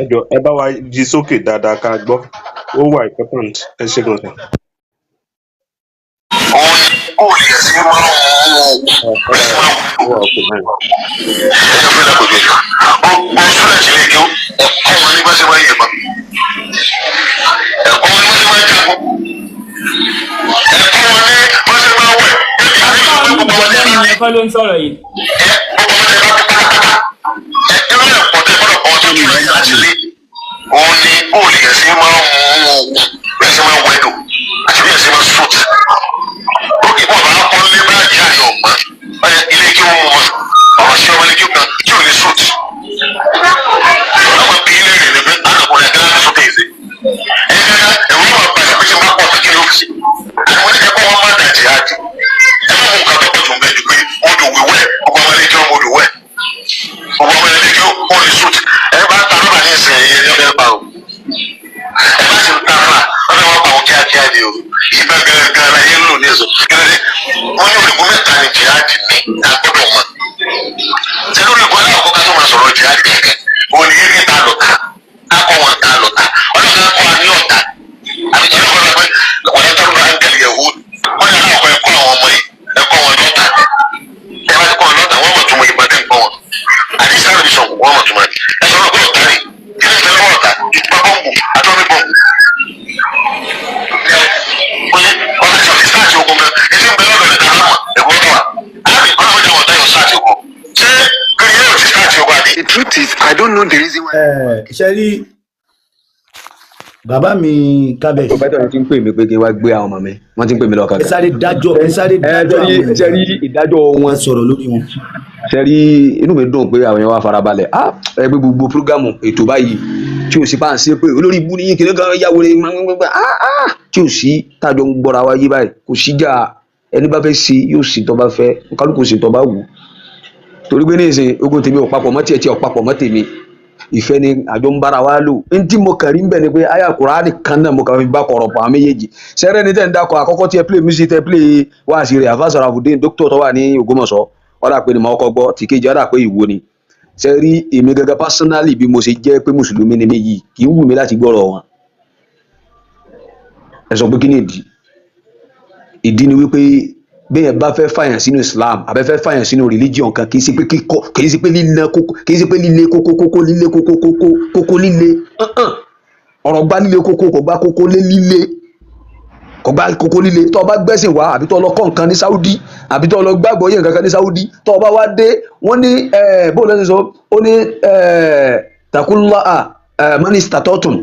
ẹ jọ̀ọ́ ẹ bá wa jí sókè dáadáa ká gbọ́ ó wà important ẹ ṣe gan kan. kó lè sí máa ń wọ ọkọ náà ẹjọ́ pé dàgbò jẹjọ ọgbọ́n sọ́dọ̀ sílẹ̀ kí ẹ̀kọ́ wọn ní bá ṣe wáyé ẹ̀bá ẹ̀kọ́ wọn ni wọ́n ti máa jagun ẹ̀kọ́ wọn ni wọ́n ti máa wẹ̀ ẹ̀kọ́ wọn ni gbogbo wọn ti máa ẹ̀kọ́ ló ń sọ̀rọ̀ yìí. gbogbo wọn ti máa pátápátá ẹ̀kọ́ ẹ̀kọ́ tẹ gbọ́dọ̀ kọ́ tó tún lẹ́yìn láti lé òun ni bóòlù yẹn sí máa ń mú bẹ́ẹ̀ sí máa ń wẹ̀dọ̀ àti bẹ́ẹ̀ sí máa ń sùt ó kì í bọ̀ bá kọ́ lé báyìí àyè ọ̀gbọ́n ilé kí wọ́n mú wọn ọ̀rọ̀ sí ọmọ ilé kí kan tí ò ní sùt ọlọ́mọ bí ilé rẹ̀ lẹ́gbẹ́ àlọ́kùnrin ẹ̀ka láti sọ́kè ìṣe ẹ̀rọ máa bá ẹ̀sìn pé ṣe máa pọ̀ sí kí ló fi àwọn oníkẹ́ kọ́ wọn máa dàjẹ́ àjì ẹ má mú nǹkan tó pọ̀ jù ń bẹ̀ jù pé odò wíwẹ̀ ọgbọ́n ọmọ ilé kí wọ́n odò wẹ̀ ọgbọ́n ọmọ ilé kí wọ́n lè sùt ẹ bá ta lọ́ba ní ìsìn ẹ̀yẹ ní ọ̀dẹ́ bá o ẹ bá sì ń ta fà lọ́dọ̀ wọn pa àwọn kíákíá ni o ìgbà gẹ́gẹ́ la yẹn lò ní ẹ̀sọ́ gẹ́gẹ́ wọ́n ní olùkọ́ mẹ́ta ni jihad ní agbọ́dọ̀ mọ́ sẹ́ni olùkọ́ náà kọ́ ká tó máa sọ̀rọ̀ jihad gẹ́gẹ́ òun ni yéé ta lọ́ta akọ wọn ta lọ́ta ọlọ́run akọ wa ní ọ̀tá àbí tí wọ́n lọ pé wọ́n yẹ tọ́lú ángẹ́lì yẹ̀wò wọ́n yẹ láwọn ẹ̀kọ́ àwọn ọmọ yìí ẹ̀kọ́ wọn lọ́ta ẹ bá ti kọ́ wọn lọ́ta wọ́n mọ̀ tó mọ ìgbàdé nǹkan wọn àdìsá rẹ̀ sọ̀kù wọ́n mọ̀ tó mọ̀ ẹ sọ̀rọ̀ pé ọ̀tá rẹ̀ kí ni ìtẹ́lẹ̀ ọ̀tá ìtúpa bọ́ǹbù atọ́mí bọ́ǹbù ọ̀tá tí ò ti sáàtì ogun gan ètí ń bẹ lọ́dọ̀ rẹ̀ dáná mọ̀ ẹ̀gbọ́n tó wà ábì ọlọ́mọdé ọ̀tá yóò sáàtì ogun ṣé kí ni yóò ti sáàtì ogun àbí. The truth is I don't know the reason why. ṣe rí bàbá mi kábẹ̀. ọ̀pẹ́ tó ti ń pè mí pé kí n wá gbé àwọn ọmọ mi wọ́n ti ń pè mí lọ́kàn. ẹ sáré dájọ́ àwọn ṣe rí ìdájọ́ wọn sọ̀rọ̀ lórí wọn. ṣe rí inú mi dùn pé àwọn yẹn wá farabalẹ̀ ẹgbẹ́ gbogbo prógámù ètò báyìí tí o sì bá ń ṣe pé olórí ibú ní kìnìún kan yàwó rẹ tí o sì tájọ ń gbọ́ra wa yé báyìí kò síjà ẹni bá fẹ́ ṣe yóò sì tó bá fẹ́ kálukú sì tó bá wù torí pé ní ìsìn ogun tèmi ò papọ̀ mọ́ tiẹ̀ tí ò papọ̀ mọ́ tèmi ìfẹ́ ni àjọ ń bára wa lò ń tí mo kàn rí ń bẹ̀ ni pé àyá Kùránì kan náà mo kàn fi bá kọ̀rọ̀ pọ̀ àwọn méjèèjì sẹ́rẹ́ ní tẹ̀ ń dakọ̀ àkọ́kọ́ tí ẹ play music tẹ play wá sí rẹ̀ àfáà Sàràfùdín dókítà tó wà ní Ògbómọ̀ṣọ́ ọ̀dà pé ni mo kọ́ gbọ́ tí kejì ọ̀dà pé ìwo ni sẹ́rí èmi gẹ́gẹ́ personally bí mo ṣe jẹ́ pé mùsùlùmí ni mí yìí kì í wù mí láti gbọ́rọ̀ wọn ẹ sọ pé kí ni ìdí ni wípé bẹ́ẹ̀ bá fẹ́ fàyàn sínú Islam àbẹ́ fẹ́ fàyàn sínú religion kan kì í ṣe pé kíkọ́ kì í ṣe pé líle kókó kì í ṣe pé líle kókó líle kókó líle ọ̀rọ̀ gbá líle kókó kò gbá kókó lé líle kò gbá kókó líle tó o bá gbẹ́sìn wá àbí tó o lọ kọ́ nǹkan ní Saudi àbí tó o lọ gbàgbọ́ yẹ nǹkan kan ní Saudi tó o bá wá dé wọ́n ní bóòlù ẹ̀sìn sọ ó ní takullaha manistata'tum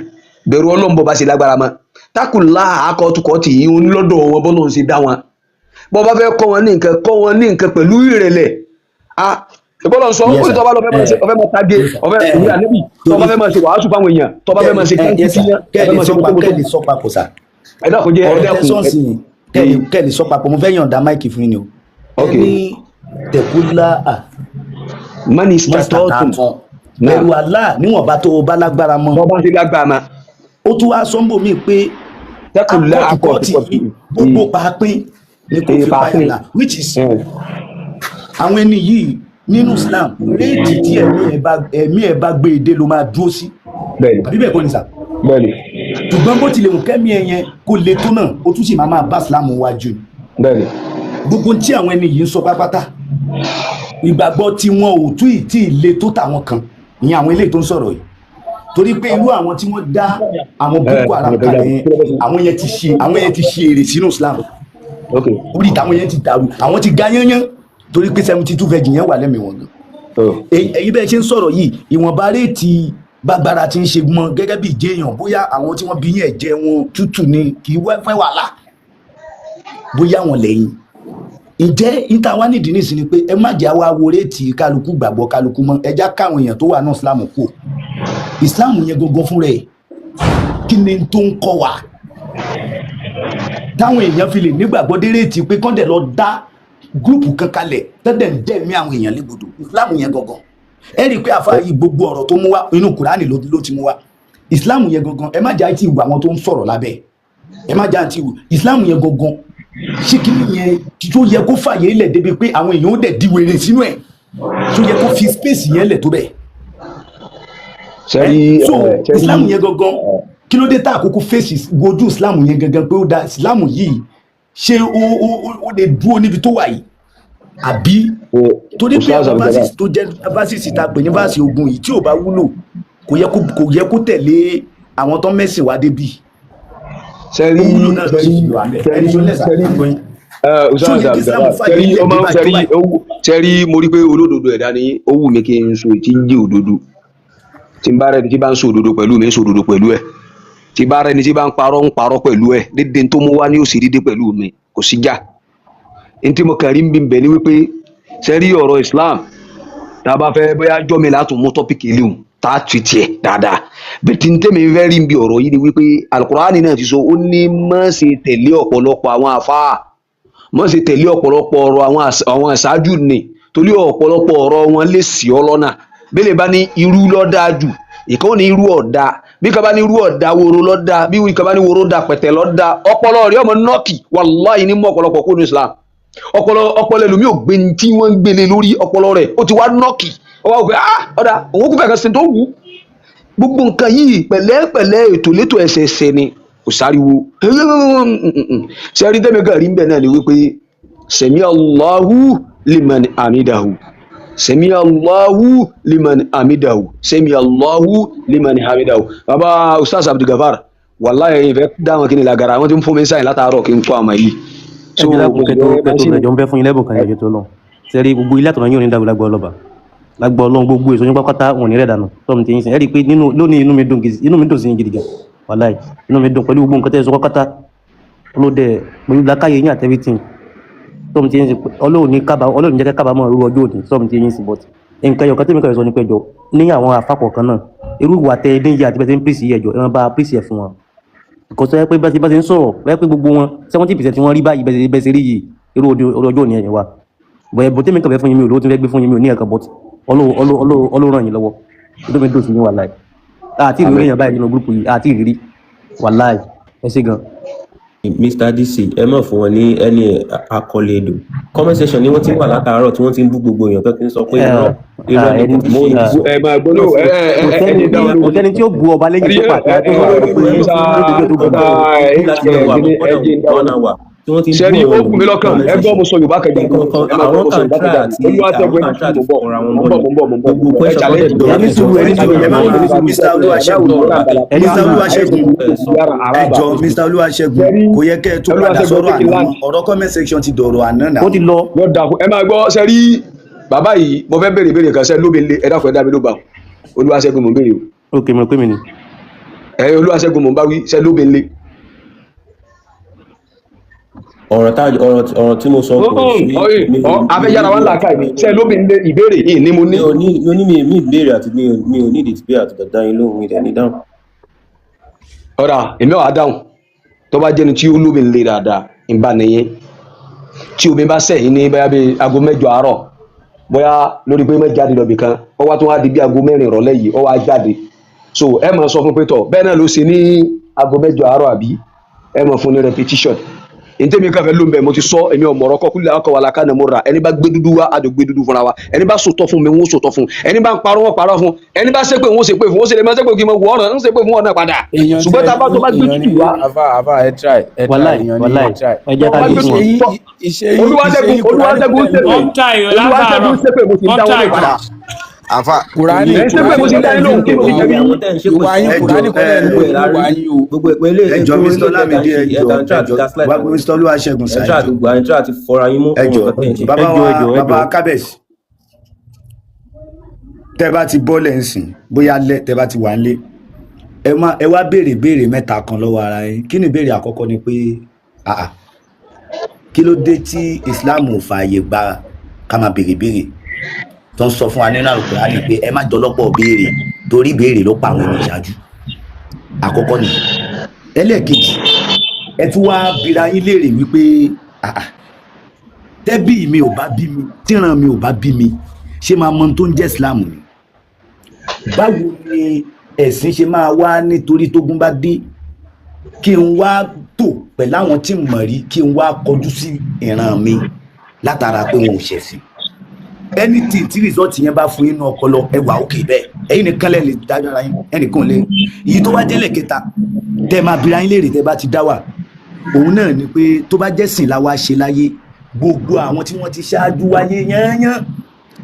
bẹ̀rù Ọlọ́run bó bá ṣe lágbára mọ́ takullaha akọ́tukọ́ tì í lọ́dọ̀ wọn bọ́lọ́run ṣe dá wọn bọ́ bá fẹ́ kọ́ wọn ní nǹkan pẹ̀lú ìrẹ̀lẹ̀ ìbọ́lọ̀ sọ ó ní tọ́ba lọ fẹ́ máa tagé ọ̀fẹ́ ìwé ànẹ́bì tọ́ba fẹ́ máa ṣe wàásù fáwọn èèyàn tọ́ba fẹ́ máa ṣe kẹ́ńtì síyàn kẹ́ẹ̀lì sọ papọ̀ sá ẹ̀dá kò jẹ́ ọ̀rọ̀ tẹ́sọ̀nsì kẹ́ẹ̀lì sọ papọ̀ mo fẹ́ yànda máìkì fún yín o ẹni takullaha manistata'tum bẹ̀rù Allah níwọ̀nba tó o bá lágbára mọ́ tọ́ba ṣe lágbára mọ́ ó tún wá sọ́nbò mí pé akọ́tùkọ́tì gbogbo pàápín ní kò fi báyìí which is àwọn ẹni yìí nínú Islam réètì tí ẹ̀mí ẹ̀ bá gbé èdè ló máa dúró sí àbí bẹ́ẹ̀ kọ́ ni sà ṣùgbọ́n bó tilẹ̀ wù kẹ́mi ẹ̀ yẹn kó le tó náà ó tún sì máa bá Islam wájú gbogbo tí àwọn ẹni yìí ń sọ pátápátá ìgbàgbọ́ tí wọn ò tún ìtì le tó tàwọn kan ìyẹn àwọn eléyìí tó ń sọ̀rọ̀ yìí torí pé irú àwọn tí wọ́n dá àwọn Boko Haram kalẹ̀ yẹn àwọn yẹn ti ṣe èrè sínú Islam orí ìtàwọn yẹn ti dàrú àwọn ti ga yányán torí pé 72 virgin yẹn wà lẹ́mìí wọn gan. èyí bẹ́ẹ̀ ṣe ń sọ̀rọ̀ yìí ìwọ̀nba réètì bágbára ti ń ṣe mọ́ gẹ́gẹ́ bí ìjẹyàn bóyá àwọn tí wọ́n bí yẹn jẹ́ wọn tútù ni kì í fẹ́ wàhálà bóyá wọn lẹ́yìn. ǹjẹ́ ìta wá nídìí nísìn ni pé ẹ má jẹ́ àwa wo réètì kálukú gbàgbọ́ kálukú mọ́ ẹ já káwọn èèyàn tó wà náà Islam kù Islam yẹn gangan fúnra ẹ̀ kí ni tó ń kọ́ wa táwọn èèyàn fi lè nígbàgbọ́ dé réètì pé kọ́ńdẹ̀ lọ dá gúrùpù kan kalẹ̀ tẹ́lẹ̀ ń dẹ̀mí àwọn èèyàn légbodò Islam yẹn gangan ẹ rí i pé àfa yìí gbogbo ọ̀rọ̀ tó mú wá inú Kùránì ló ti mú wá Islam yẹn gangan ẹ má jà àti ìwà àwọn tó ń sọ̀rọ̀ lábẹ́ ẹ má jà àti ìwà Islam yẹn gangan ṣé kí nìyẹn tó yẹ kó fàyè ilẹ̀ débi pé àwọn èèyàn ó dẹ̀ di wèrè sínú ẹ̀ tó yẹ kó fi space yẹn lẹ̀ tó bẹ̀. so Islam yẹn gangan kí ló dé tá àkókò fèsì wojú Islam yẹn gangan pé ó da Islam yìí ṣé ó lè dúró níbi tó wà yìí àbí torí pé àwọn vasis tó jẹ́ vasis ta pè ní vasis ogun yìí tí ò bá wúlò kò yẹ kó tẹ̀lé àwọn tó mẹ́sìn wá débì sẹ́rí owúlò náà ló sì fi wà mẹ́ ẹni tó lẹ́sà àgbọ̀yìn. sẹ́rí mo rí pé olódodo ẹ̀dá ni ó wù mí kí n so tí ń jẹ́ òdodo tí n bá rẹ́ni tí bá ń so òdodo pẹ̀lú mi ń so òdodo pẹ̀lú ẹ̀ tí bá rẹ́ni tí bá ń parọ́ pẹ̀lú ẹ̀ dédé tó mú wá ní òsì dídé pẹ̀lú mi kò sí jà ní tí mo kàn rí ń bí bẹ̀ ni wípé sẹ́rí ọ̀rọ̀ Islam tá a bá fẹ́ bóyá jọ́ mi látún mú tọ́pìkì eléhùn tá a tu tiẹ̀ dáadáa bí tí n tẹ́mi fẹ́ rí ń bí ọ̀rọ̀ yìí ni wípé Al-Qur'ani náà ti sọ ó ní má ṣe tẹ̀lé ọ̀pọ̀lọpọ̀ àwọn àfáà má ṣe tẹ̀lé ọ̀pọ̀lọpọ̀ ọ̀rọ̀ àwọn àṣáájú ni torí ọ̀pọ̀lọpọ̀ ọ̀rọ̀ wọn lè ṣì ọ́ lọ́nà bẹ́lẹ̀ bá ní irú lọ́dà jù ìkan ní irú ọ̀dà bí kan bá ní irú ọ̀dà woro lọ́dà bí kan bá ní woro dà pẹ̀tẹ̀ lọ́dà ọpọlọ rẹ̀ ọmọ nọ́ọ̀kì wàláhì ní mú ọ̀pọ̀lọpọ̀ kó ní Islam ọpọlọ ẹlòmíì ò gbé tí wọ́n ń gbélé lórí ọpọlọ rẹ̀ ó ti wá nọ́ọ̀kì ọwọ́ òkè ọ̀dà òun kú kàkà sí tó wù gbogbo nǹkan yìí pẹ̀lẹ́pẹ̀lẹ́ ètò létò ẹsẹẹsẹ ni kò sáriwo sẹ́rí tẹ́mẹ́gà rí ń bẹ̀ náà ni wípé sẹ̀mí Allahu liman amidahu sẹ̀mí Allahu liman amidahu sẹ̀mí Allahu liman hamidahu bàbá Ustaz Abdul Gafar wàláhì ìfẹ́ dáwọn kí ni lagara wọ́n ti ń fún mi sáyìn látàárọ̀ kí n kó àmà yìí. ẹbí lágbo kẹtọ ẹjọ ń fẹ́ fún yín lẹ́bùn kan ẹjọ tó lọ sẹ́rí gbogbo ilé àtọ̀nà yóò ní dàgbò lágbó ọlọ́ba lágbó ọlọ́run gbogbo èso yín pátá wọn ní rẹ̀ dànù tọ́mù tí yín sìn ẹ́ rí i pé lónìí inú mi dùn sí yín gidi gan wàláhì inú mi dùn pẹ̀lú gbogbo nǹkan tẹ́ ẹ sọ pátá olóde pẹ̀lú làákàyè yín àti everything tọ́mù tí yín sìn ọlọ́run jẹ́ kábàámọ̀ irú ọjọ́ òní tọ́mù tí yín sìn but nǹkan ẹ̀yọ̀ kẹ́tẹ́mì kan sọ ní pẹ́jọ ní àwọn àfàkọ̀ kan náà irú ìwà tẹ ẹdín yìí àti bẹ́ẹ̀ tí ń pèsè ẹ̀jọ̀ ẹ̀rọ bá pèsè ẹ̀ fún wọn kò sọ pé bá ti ń sọ̀rọ̀ bẹ́ẹ̀ pé gbogbo wọn 70% tí wọ́n rí báyìí bẹ́ẹ̀ ṣe rí yìí irú ọjọ́ òní ẹ̀yìn wa bọ̀ ẹ̀bùn tẹ́mi kan fẹ́ fún yín mi ò lówó tí wọ́n fẹ́ gbé fún yín mi ò ní ẹ̀kan but ọlọ́run yín lọ́wọ́ inú mi dùn sí yín wàláì àti ìrírí èèyàn báyìí nínú gúrúùpù yìí àti ìrírí wàláì ẹ ṣé gan. Mr. DC ẹ mọ̀ fún wọn ní ẹni àkọlé èdò comment section ni wọ́n ti ń wà látàárọ̀ tí wọ́n ti ń bú gbogbo èèyàn tó ti ń sọ pé irọ́ ni kò sí kò sẹ́ni tí ó bu ọba lẹ́yìn tó pàtàkì tó wà pé sẹ́ni ó kù mí lọ́kàn ẹgbọ́n mo sọ Yorùbá kẹjọ àwọn kàńtà àti gbogbo ẹni sùúrù Mr. Olúwaṣẹ́gun kò yẹ kẹ́ ẹ tó padà sọ̀rọ̀ àná ọ̀rọ̀ comment section ti dọ̀rọ̀ àná náà. ó ti lọ. ẹ máa gbọ́ sẹ́rí bàbá yìí mo fẹ́ béèrè kan sẹ́ lómi lé ẹ̀dá fún ẹ̀dá mi ló bá Olúwaṣẹ́gun mò ń béèrè o. ok mo pè mí ni. Olúwaṣẹ́gun mò ń bá wí sẹ́ lómi lé. ọ̀rọ̀ tí mo sọ kò sí abẹ́yára wa ń là káì ní ṣe lóbi ń lé ìbéèrè yìí ní mo ní. mi ìbéèrè àti mi ò ní ìdí tí bí àti dàda yín lóhùn mi dẹ̀ ní dáhùn. ọ̀rà èmi wàá dáhùn tó bá jẹ́ni tí ó lóbi ń lé dáadáa ń bá nìyẹn tí omi bá sẹ́yìn ní bóyá bíi aago 8 àárọ̀ bóyá lórí pé mẹ́jáde jáde lọ́bì kan ó wá tún wá di bí aago 4 ìrọ̀lẹ́ yìí ó wá jáde so ẹ máa sọ fún pé tọ̀ bẹ́ẹ̀ náà ló ṣe ní aago 8 àárọ̀ àbí ẹ máa fún ní repetition ntẹ́mi ká fẹ́ ló ń bẹ̀ mo ti sọ èmi ọmọ ọ̀rọ̀ kọ́kúlẹ̀ akọ̀ wà láká nà mo ra ẹni bá gbé dúdú wá àjò gbé dúdú fúnra wa ẹni bá sòtọ́ fún mi wọ́n sòtọ́ fún ẹni bá ń parọ́ wọ́n parọ́ fún ẹni bá ṣépè wọ́n ṣépè fún wọ́n ṣe lè máa ṣépè kí n mọ wọ́ ọ̀nà ń ṣépè fún ọ̀nà padà ṣùgbọ́n tá a bá tó bá gbé dúdú wá. àfà ẹ try wàláì ẹ jẹ́ ká gbé fún wọn. Olúwaṣẹ́gun ṣépè mo ti dáwọ́ lè padà. àfà Kùránì ẹjọ Mr. Olamide ẹjọ Mr. Olúwaṣẹ́gun ṣáájú bàbá kábẹ̀sì tẹ́ bá ti bọ́lẹ̀ ń sìn bóyá lẹ́ tẹ́ bá ti wà ń lé ẹ wá béèrè mẹ́ta kan lọ́wọ́ ara yín kí ni ìbéèrè àkọ́kọ́ ni pé kí ló dé tí Islam ò fààyè gba ká máa béèrè tó ń sọ fún wa nínú Al-Qur'ani pé ẹ má dọlọ́pọ̀ béèrè torí béèrè ló pa àwọn ènìyàn ṣáájú àkọ́kọ́ ni ẹlẹ́ẹ̀kejì ẹ tún wá bira yín léèrè wípé tẹ́bí mi ò bá bí mi tíran mi ò bá bí mi ṣé máa mọ tó ń jẹ́ Islam ni báwo ni ẹ̀sìn ṣe máa wá nítorí tógun bá dé kí n wá tò pẹ̀lú àwọn tí mọ̀ rí kí n wá kọjú sí ìran mi látara pé wọn ò ṣẹ̀sìn anything tí result yẹn bá fún inú ọpọlọ ẹwà òkè bẹ́ẹ̀ ẹ̀yin nìkan lẹ lè dájọ́ ara yín ẹnìkan lè èyí tó wá jẹ́lẹ̀ kẹta tẹ́ máa bira yín léèrè tẹ́ bá ti dá wà òun náà ni pé tó bá jẹ́ sìn láwa ṣe láyé gbogbo àwọn tí wọ́n ti ṣáájú wáyé yányán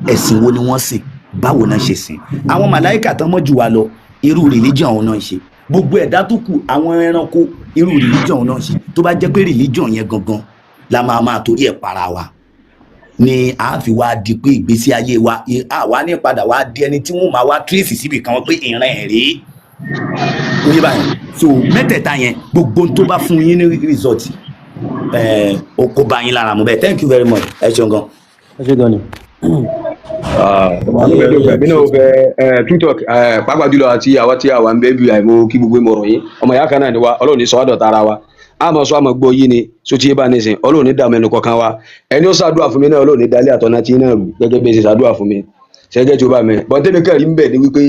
ẹ̀sìn wo ni wọ́n sìn báwo náà ṣe sìn àwọn màláìkà tán mọ́ jù wá lọ irú religion àwọn náà ń ṣe gbogbo ẹ̀dá tó kù àwọn ẹranko irú religion náà ṣe tó bá jẹ́ pé religion yẹn gangan la máa torí ẹ̀ para wa ni a fi wá di pé ìgbésí ayé wa àwa ní padà wá di ẹni tí wọ́n máa wá trace síbi kan pé ìran ẹ̀ rèé ní báyìí so mẹ́tẹ̀ẹ̀ta yẹn gbogbo tó bá fún yín ní result ó kó bá yín lára mu bẹ́ẹ̀ thank you very much ẹ ṣeun gan. ẹ ṣe gan ni. èmi náà fẹ́ TikTok pàápàá jùlọ àti àwa tí àwa ń bẹ bí àìmọ̀ kí gbogbo ìmọ̀ràn yín ọmọ ìyá kan náà ni wa Ọlọ́run ní sọ àdọ̀tà ara wa àmọ́ sọ àmọ́ gbọ́ yìí ni so tí yé bá ní sìn Ọlọ́run ní dààmú ẹnu kọ̀ọ̀kan wa ẹni ó ṣàdúrà fún mi náà Ọlọ́run ní dalẹ̀ àtọ̀nà tí náà rù gẹ́gẹ́ bí ẹ ṣe ṣàdúrà fún mi ṣẹ́gẹ́ tí ó bá mi bọ́n tẹ́lẹ̀ kẹ́rì ń bẹ̀ ni wípé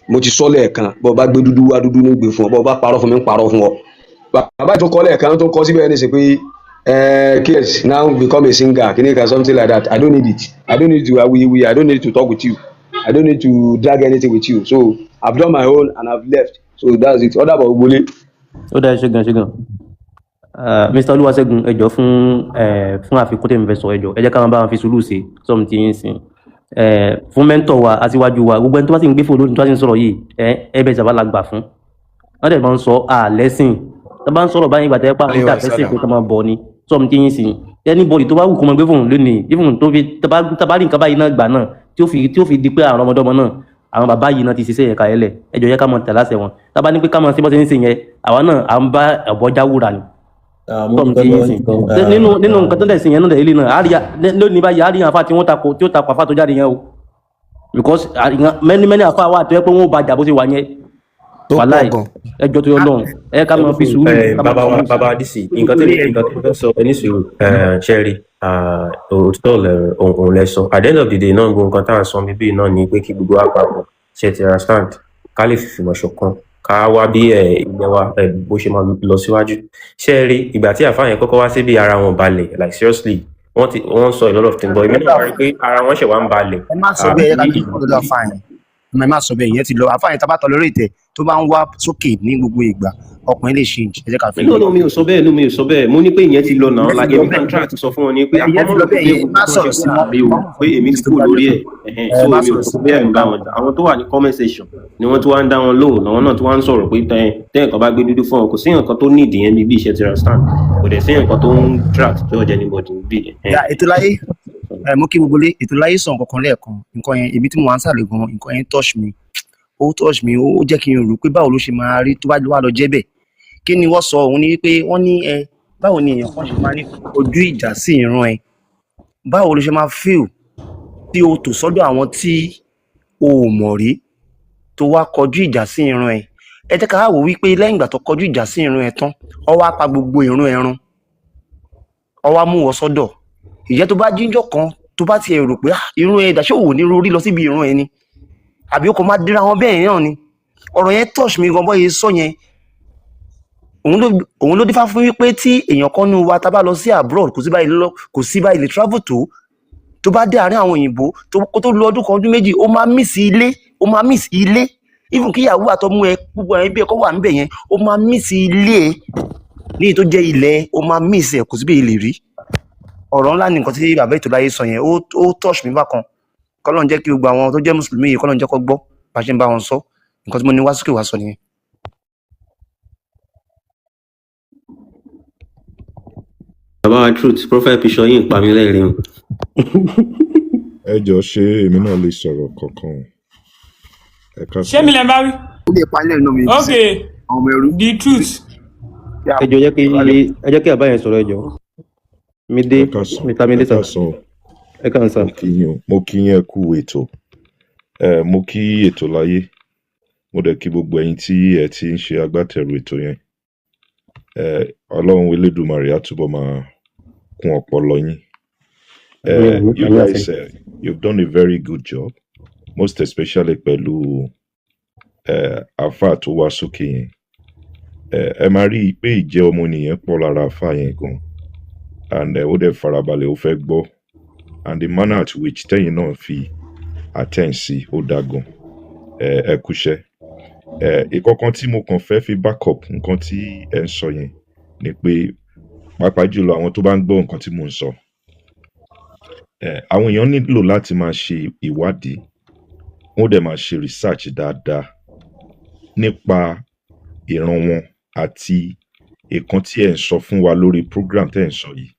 mo ti sọ lẹ́ẹ̀kan bọ́ bá gbé dúdú wá dúdú ní gbé fún ọ bọ́ bá parọ́ fún mi ń parọ́ fún ọ bàbá tó kọ́ lẹ́ẹ̀kan tó kọ́ síbẹ̀ ẹni sì pé kids now become a singer kinika something like that I don't need it I don't need to I don't need to talk with you I don't need to drag anything with you so I've done my own and I've left so that's it ọ̀dà bọ̀ gbólé. ó dáa ṣe gan Mr. Olúwaṣẹ́gun ẹ jọ̀ọ́ fún àfikún tèmi fẹ́ sọ ẹ jọ̀ọ́ ẹ jẹ́ ká máa bá wọn fi sùúrù sí sọm tí yín sìn fún mẹ́ńtọ̀ wa aṣíwájú wa gbogbo ẹni tó bá sì ń gbé fún olóòtú tó bá sì ń sọ̀rọ̀ yìí ẹ bẹ̀ sábà la gbà fún wọ́n dẹ̀ máa ń sọ àlẹ́sìn tó bá ń sọ̀rọ̀ báyìí gbàtẹ́ pa àwọn ìdàfẹ́sẹ̀ pé ká máa bọ̀ ni sọm tí yín sìn anybody tó bá wù kó máa gbé fún lónìí even tó fi tabari nǹkan báyìí náà gbà náà tí ó fi di pé àwọn ọmọdọ́mọ náà àwọn bàbá yìí náà ti ṣiṣẹ́ yẹn kàyẹ́lẹ̀ ẹ jọ̀ọ́ yẹ ká máa tẹ̀ láṣẹ wọn tábà ní pé ká máa ṣe bọ́ ṣe ń sìn yẹn àwa náà à ń bá ẹ̀bọ́já wúrà ni nínú nǹkan tó dẹ̀ sí yẹn náà ilé náà lónìí báyìí a rí àfa tí ó takò àfa tó jáde yẹn o because many àfa wà tó yẹ pé wọ́n bá jà bó ṣe wà yẹn wàláì ẹjọ́ tó yọ lọ́hùn ẹ ká máa fi sùúrù. bàbá adisi nǹkan tó sọ ẹni sùúrù ṣẹ́ẹ̀rì òtítọ́ òun lẹ sọ at the end of the day náà gbogbo nǹkan tá à ń sọ bíbí náà ni pé kí gbogbo àpapọ̀ ṣe ti ra stand ká lè fìfìmọ̀ ṣọ̀kan ká wá bí ilẹ̀ wa bó ṣe máa lọ síwájú ṣé ẹ rí ìgbà tí àfáà yẹn kọ́kọ́ wá sí bí ara wọn balẹ̀ like seriously wọ́n sọ a lot of things but èmi náà rí pé ara wọn ṣẹ̀ wá ń balẹ̀. ẹ má sọ bẹ́ẹ̀ yẹ ká tó kọ́ lọ́dọ̀ àfáà yẹn ẹ má sọ bẹ́ẹ̀ yẹn ti lọ àfáà yẹn tá bá tọ lórí ìtẹ́ tó bá ń wá sókè ní gbogbo ìgbà ọkùnrin lè ṣe ẹ jẹ́ ká fi. no mi ò sọ bẹ́ẹ̀ mo ní pé ìyẹn ti lọ náà like èmi kan try to sọ fún wọn ni pé àkọ́mọ́ ló pé èmi ti kú lórí ẹ̀ so èmi ò sọ bẹ́ẹ̀ ń bá wọn àwọn tó wà ní comment section ni wọ́n tó wá ń dá wọn lóhùn náà wọ́n náà tó wá ń sọ̀rọ̀ pé tẹ́yìn bá gbé dúdú fún ọ kò sí nǹkan tó nídìí yẹn bí iṣẹ́ ti ra stand kò dẹ̀ sí nǹkan tó ń track tó ọjà anybody bí. ètò láyé mo kí gbogbo lé ètò láyé sọ nǹkan kan lẹ́ẹ̀kan nǹkan yẹn ibi tí mo wá ń sàlẹ̀ gan nǹkan yẹn touch me ó jẹ́ kí n rò pé báwo ló ṣe máa rí tó bá wà lọ jẹ́ bẹ́ẹ̀ kí ni wọ́n sọ òun ni wípé wọ́n ní báwo ni èèyàn kan ṣe máa ní ojú ìjà sí ìran ẹ báwo ló ṣe máa feel tí o tò sọ́dọ̀ àwọn tí o ò mọ̀ rí tó wá kọjú ìjà sí ìran ẹ ẹ jẹ́ ká wò wípé lẹ́yìn ìgbà tó kọjú ìjà sí ìran ẹ tán ó wá pa gbogbo ìran ẹran ó wá mú wọ sọ́dọ̀ ìjẹ́ tó bá jíjọ́ kan tó bá tiẹ̀ rò pé ìran ẹ dàṣẹ́ òwò ní rorí lọ síbi ìran ẹ ni àbí ó kò máa dira wọn bẹ́ẹ̀ náà ni ọ̀rọ̀ yẹn touch mi gan bọ́ yẹn sọ yẹn òun ló dífá fún wípé tí èèyàn kan nú wa tá bá lọ sí abroad kò sí báyìí lè travel tó bá dé àárín àwọn òyìnbó kó tó lu ọdún kan ọdún méjì ó máa miss ilé even kí ìyàwó àtọmú ẹ gbogbo ẹ bí ẹ kọ́ wà níbẹ̀ yẹn ó máa miss ilé ẹ ní tó jẹ́ ilẹ̀ ó máa miss ẹ kò sí bẹ́ẹ̀ lè rí ọ̀rọ̀ ńlá ni nǹkan tí bàbá ètò láyé sọ yẹn ó touch mi bákan kọ́lọ́n jẹ́ kí gbogbo àwọn tó jẹ́ mùsùlùmí yìí kọ́lọ́n jẹ́ kó gbọ́ bá ṣe ń bá wọn sọ nǹkan tí mo ní wá sókè wá sọ nìyẹn. bàbá wa truth profile picture yìí ń pa mí lẹ́rìn-ín. ẹ jọ ṣé èmi náà lè sọ̀rọ̀ kankan ṣé mi lè bá wí. ó lè pa ilé inú mi. ok the truth. ẹ jẹ́ kí àbá yẹn sọ̀rọ̀ ẹ jọ Mide sọ ẹ kàn sá. mo kí yín kú ètò mo kí ètò láyé mo dẹ̀ kí gbogbo ẹ̀yin tí ẹ ti ń ṣe agbátẹrù ètò yẹn Ọlọ́run Elédùmarè á túbọ̀ máa kún ọpọlọ yín. You guys you've done a very good job most especially pẹ̀lú àfáà tó wá sókè yẹn ẹ máa rí i pé ìjẹ́ ọmọnìyàn pọ̀ lára àfáà yẹn gan and ó dẹ̀ farabalẹ̀ ó fẹ́ gbọ́ and the manner at which tẹ́yìn náà fi attend sí ó dá gan ẹ kúṣẹ́ ìkọ̀kan tí mo kàn fẹ́ fi back up nǹkan tí ẹ ń sọ yẹn ni pé pàápàá jùlọ àwọn tó bá ń gbọ́ nǹkan tí mò ń sọ àwọn èèyàn nílò láti máa ṣe ìwádìí wọ́n dẹ̀ máa ṣe research dáadáa nípa ìran wọn àti nǹkan tí ẹ̀ ń sọ fún wa lórí program tẹ́ ẹ̀ ń sọ yìí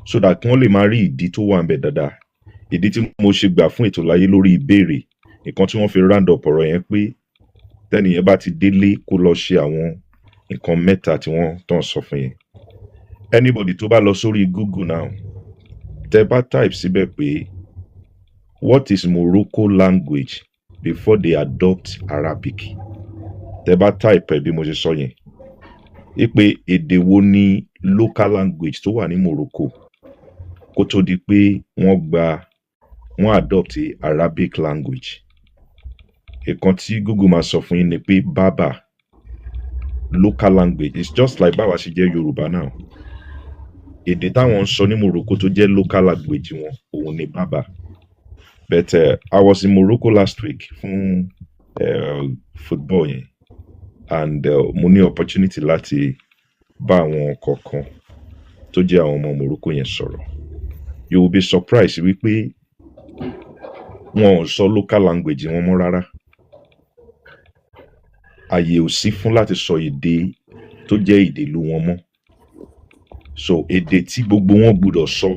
so that kí wọ́n lè máa rí ìdí tó wà ń bẹ̀ dáadáa ìdí tí mo ṣe gbà fún ètò láyé lórí ìbéèrè nǹkan tí wọ́n fi round up ọ̀rọ̀ yẹn pé tẹ́nìyẹn bá ti délé kó lọ ṣe àwọn nǹkan mẹ́ta tí wọ́n tán sọ fún yẹn anybody tó bá lọ sórí Google now tẹ́ bá type síbẹ̀ pé what is Morocco language before they adopt Arabic tẹ́ bá type ẹ̀ bí mo ṣe sọ yẹn pé èdè wo ni local language tó wà ní Morocco kó tó di pé wọ́n adopt Arabic language nǹkan tí Google máa sọ fún yín ni pé Berber local language it's just like báwa ṣe jẹ́ Yorùbá now èdè táwọn ń sọ ní Morocco tó jẹ́ local language wọn òun ni Berber but I was in Morocco last week fún football yẹn and mo ní opportunity láti bá àwọn kọ̀ọ̀kan tó jẹ́ àwọn ọmọ Morocco yẹn sọ̀rọ̀ you will be surprised wípé wọn ò sọ local language wọn mọ́ rárá àyè ò sí fún láti sọ èdè tó jẹ́ èdè ìlú wọn mọ́ so èdè tí gbogbo wọn gbọ́dọ̀ sọ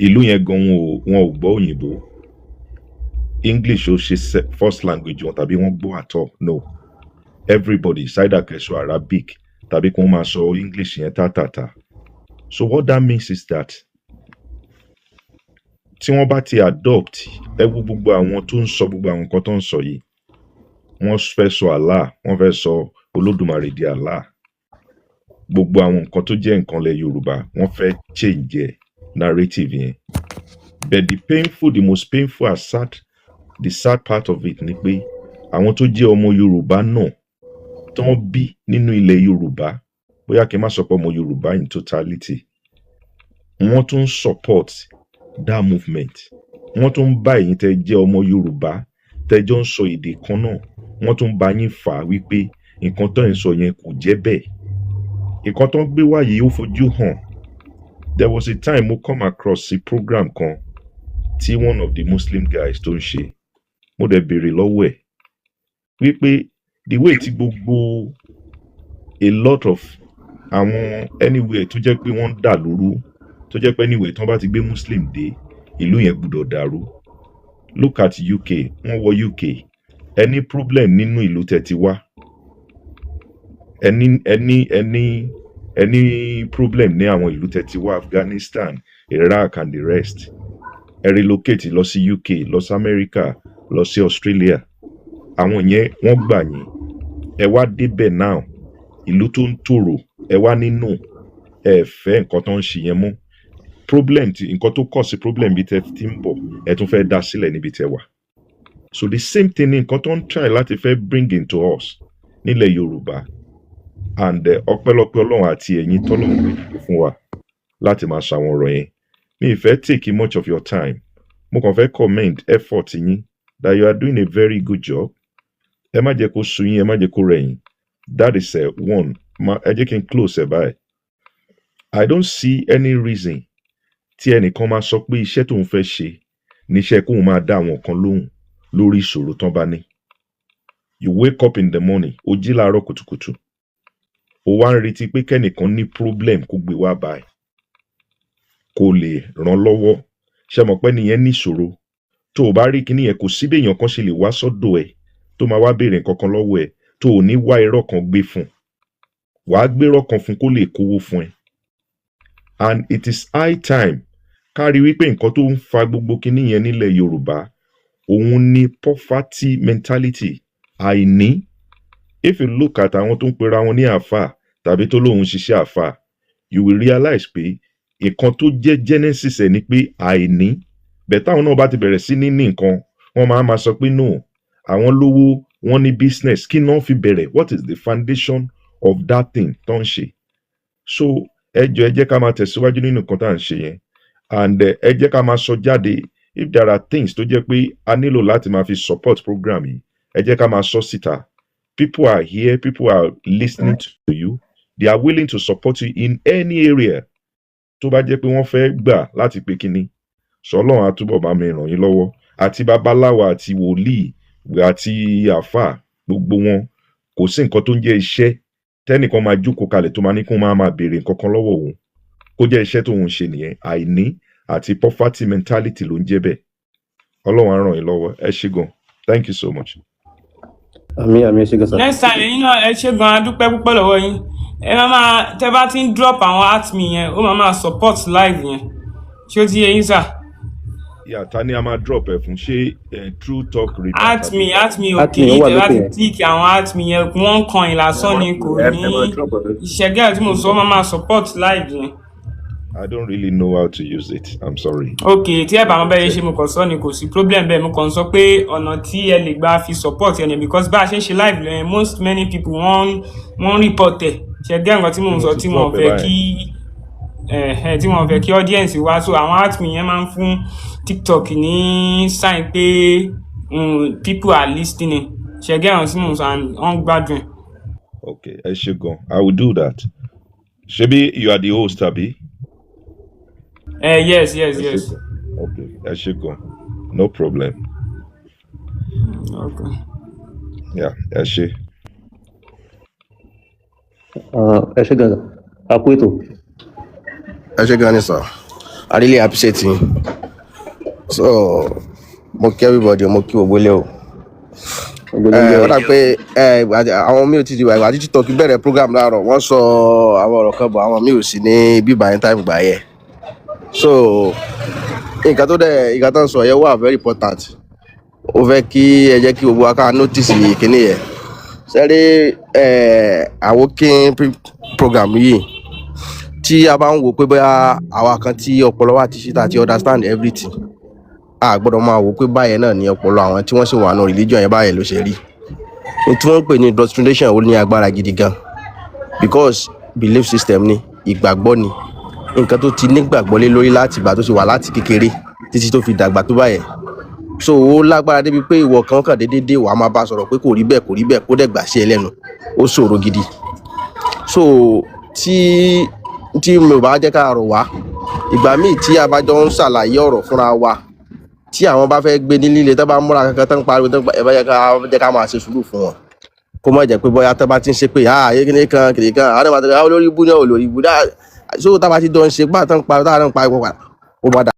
ìlú yẹn gan wọn ò gbọ́ òyìnbó English ó ṣe first language wọn tàbí wọ́n gbọ́ at all no everybody either kẹsọ Arabic tàbí kí wọ́n máa sọ English yẹn tààtàtà so what that means is that tí wọ́n bá ti adopt gbogbo àwọn tó ń sọ gbogbo àwọn nǹkan tó ń sọ yìí wọ́n fẹ́ sọ Allah wọ́n fẹ́ sọ Olódùmarè di Allah gbogbo àwọn nǹkan tó jẹ́ nǹkan lẹ̀ Yorùbá wọ́n fẹ́ change narrative yẹn but the most painful the sad part of it ni pé àwọn tó jẹ́ ọmọ Yorùbá náà tó wọ́n bí nínú ilẹ̀ Yorùbá bóyá kí n má sọ pé ọmọ Yorùbá in totality wọ́n tún support that movement wọ́n tún bá ẹ̀yin tẹ́ jẹ́ ọmọ Yorùbá tẹ́jọ́ ń sọ èdè kan náà wọ́n tún bá yín fà á wípé nǹkan tó ń sọ yẹn kò jẹ́ bẹ́ẹ̀ nǹkan tó ń gbé wáyé ó fojú hàn there was a time mo come across a program kan tí one of the Muslim guys tó ń ṣe mo dẹ̀ béèrè lọ́wọ́ ẹ̀ wípé the way tí gbogbo a lot of àwọn anywhere tó jẹ́ pé wọ́n ń dà lóru tó jẹ́ pé anywhere tí wọ́n bá ti gbé Muslim dé ìlú yẹn gbọ́dọ̀ dàrú look at UK wọ́n wọ UK any problem nínú ìlú tẹ́ ti wá any problem ní àwọn ìlú tẹ́ ti wá Afghanistan Iraq and the rest relocate lọ sí UK lọ sí America lọ sí Australia àwọn yẹn wọ́n gbà yín ẹ wá débẹ̀ now ìlú tó ń tòrò ẹ wá nínú ẹ fẹ́ nǹkan tó ń ṣe yẹn mọ́ problem ti nǹkan tó kọ̀ sí problem bíi tẹ́ ti ń bọ̀ ẹ tún fẹ́ dá sílẹ̀ níbi tẹ́ wà so the same thing ni nǹkan tó ń try láti fẹ́ bring into us nílẹ̀ Yorùbá and ọpẹ́lọpẹ́ Ọlọ́run àti ẹ̀yin tọ́lọ́run fún wa láti máa ṣàwọn ọ̀rọ̀ yẹn mi ì fẹ́ take much of your time mo kàn fẹ́ commend effort yín that you are doing a very good job ẹ má jẹ́ kó sú yín ẹ má jẹ́ kó rẹ̀ yín that is one ẹ jẹ́ kí n close ẹ̀ báyìí I don't see any reason tí ẹnìkan máa sọ pé iṣẹ́ tóun fẹ́ ṣe níṣẹ́ kóun máa dá àwọn kan lóhùn lórí ìṣòro tán bá ní you wake up in the morning ó jí láàárọ̀ kùtùkùtù ó wá ń retí pé kẹ́nìkan ní problem kó gbé wá báyìí kó lè ràn lọ́wọ́ ṣe mọ̀ pé nìyẹn ní ìṣòro tó o bá rí kíní yẹn kò sí béèyàn kan ṣe lè wá sọ́dọ̀ ẹ̀ tó máa wá béèrè nǹkan kan lọ́wọ́ ẹ̀ tó o ní wá irọ́ kan gbé fún wàá gbérọ́ kan fún kó lè kówó fún ẹ and it is high time ká rí wípé nǹkan tó ń fa gbogbo kíní yẹn nílẹ̀ Yorùbá òun ni poverty mentality àìní if you look at àwọn tó ń pera wọn ní àfà tàbí tó lóun ṣiṣẹ́ àfà you will realize pé nǹkan tó jẹ́ genesis ẹ̀ ni pé àìní bẹ́ẹ̀ táwọn náà bá ti bẹ̀rẹ̀ sí ní nǹkan wọ́n máa sọ pé no àwọn lówó wọ́n ní business kí náà fi bẹ̀rẹ̀ what is the foundation of that thing tó ń ṣe so ẹ jẹ́ ká máa tẹ̀síwájú nínú nǹkan tá à ń ṣe yẹn and ẹ jẹ́ ká máa sọ jáde if there are things tó jẹ́ pé a nílò láti máa fi support program yìí ẹ jẹ́ ká máa sọ síta people are here people are listening to you they are willing to support you in any area tó bá jẹ́ pé wọ́n fẹ́ gbà láti pé kínní sọlọ́run àtúbọ̀ bá mi ràn yín lọ́wọ́ àti babaláwa àti wòlíì àti àfà gbogbo wọn kò sí nǹkan tó ń jẹ́ iṣẹ́ tẹ́nìkan máa jókòó kalẹ̀ tó máa ní kó máa béèrè nǹkan kan lọ́wọ́ òun kó jẹ́ iṣẹ́ tó ń ṣe nìyẹn àìní àti poverty mentality ló ń jẹ́ bẹ́ẹ̀ ọlọ́run á ràn yín lọ́wọ́ ẹ ṣé gan thank you so much. àmì ẹ ṣé gan sir. next time ẹ̀yin náà ẹ ṣé gan adúpẹ́ púpọ̀ lọ́wọ́ yín ẹ máa tẹ́ bá ti ń drop àwọn atmi yẹn ó máa support live yẹn ṣé ó ti yé yín sà. yà ta ni a máa drop ẹ fún ṣé true talk radio. atmi òkè yìí tẹ́ bá ti click àwọn atmi yẹn wọ́n kan ìlàsán ni kò ní ìṣẹ́gẹ́ tí mo sọ máa support live yẹn. I don't really know how to use it. I'm sorry. Okay, tí ẹ bá wọn bẹ́ẹ̀ ṣe mo kàn sọ ni kò sí problem bẹ́ẹ̀ mo kàn sọ pé ọ̀nà tí ẹ lè gbà fi support ẹni because bá a ṣe ń ṣe live lẹ́yìn many people wọ́n report ẹ̀ ṣe gẹ́ nǹkan tí mò ń sọ tí wọ́n fẹ́ kí audience wá so àwọn admin yẹn máa ń fún TikTok ní sign pé people are listening ṣe gẹ́ nǹkan tí mò ń sọ and wọ́n gbádùn. Okay, ẹ ṣé gan. I will do that. Ṣebí you are the host, abi? Yes. Okay, ẹ ṣé gan. No problem. Okay. Yeah, ẹ ṣé. Ẹ ṣé gan. Àpò ètò. Ẹ ṣé gan ni sir. I really appreciate you. So, mo kí everybody, mo kí gbogbo ilé o. Wọ́n dà pé àwọn mi ò ti di wà àti TikTok bẹ̀rẹ̀ program láàárọ̀ wọ́n sọ àwọn ọ̀rọ̀ kan bọ̀ àwọn mi ò sí ní bíbá yẹn time gbà yẹ. So nǹkan tó ń sọ yẹn wà very important. Ó fẹ́ kí ẹ jẹ́ kí gbogbo wa ká notice kíní yẹn. Sẹ́rí àwòkín program yìí tí a bá ń wò pé bóyá àwa kan tí ọpọlọ wa ti ṣe tá ti understand everything a gbọ́dọ̀ máa wò pé báyẹn náà ní ọpọlọ àwọn tí wọ́n sì wà nù religion yẹn báyẹn ló ṣe rí ní tí wọ́n ń pè ní indoctrination ó ní agbára gidi gan because belief system ni ìgbàgbọ́ ni nǹkan tó ti nígbàgbọ́ lé lórí láti ìgbà tó ti wà láti kékeré títí tó fi dàgbà tó báyẹn so ó lágbára débi pé ìwọ kan kàn déédéé wàá máa bá sọ̀rọ̀ pé kò rí bẹ́ẹ̀ kó dẹ̀ gbà sí ẹ lẹ́nu ó ṣòro gidi so tí mi ò bá jẹ́ ká rọ̀ wá ìgbà míì tí a bá jọ ń ṣàlàyé ọ̀rọ̀ fúnra wa tí àwọn bá fẹ́ gbé ní líle tó bá múra kankan tó ń pariwo tó ń ẹ bá jẹ́ ká máa ṣe sùúrù fún wọn kó má jẹ́ pé bóyá tó bá ti ń ṣe pé kíni kan àwọn ọmọ àti olórí ibú náà olórí ibú náà so tá a bá ti dán ṣe gbà tó ń pariwo táwọn náà ń pariwo ó bá dà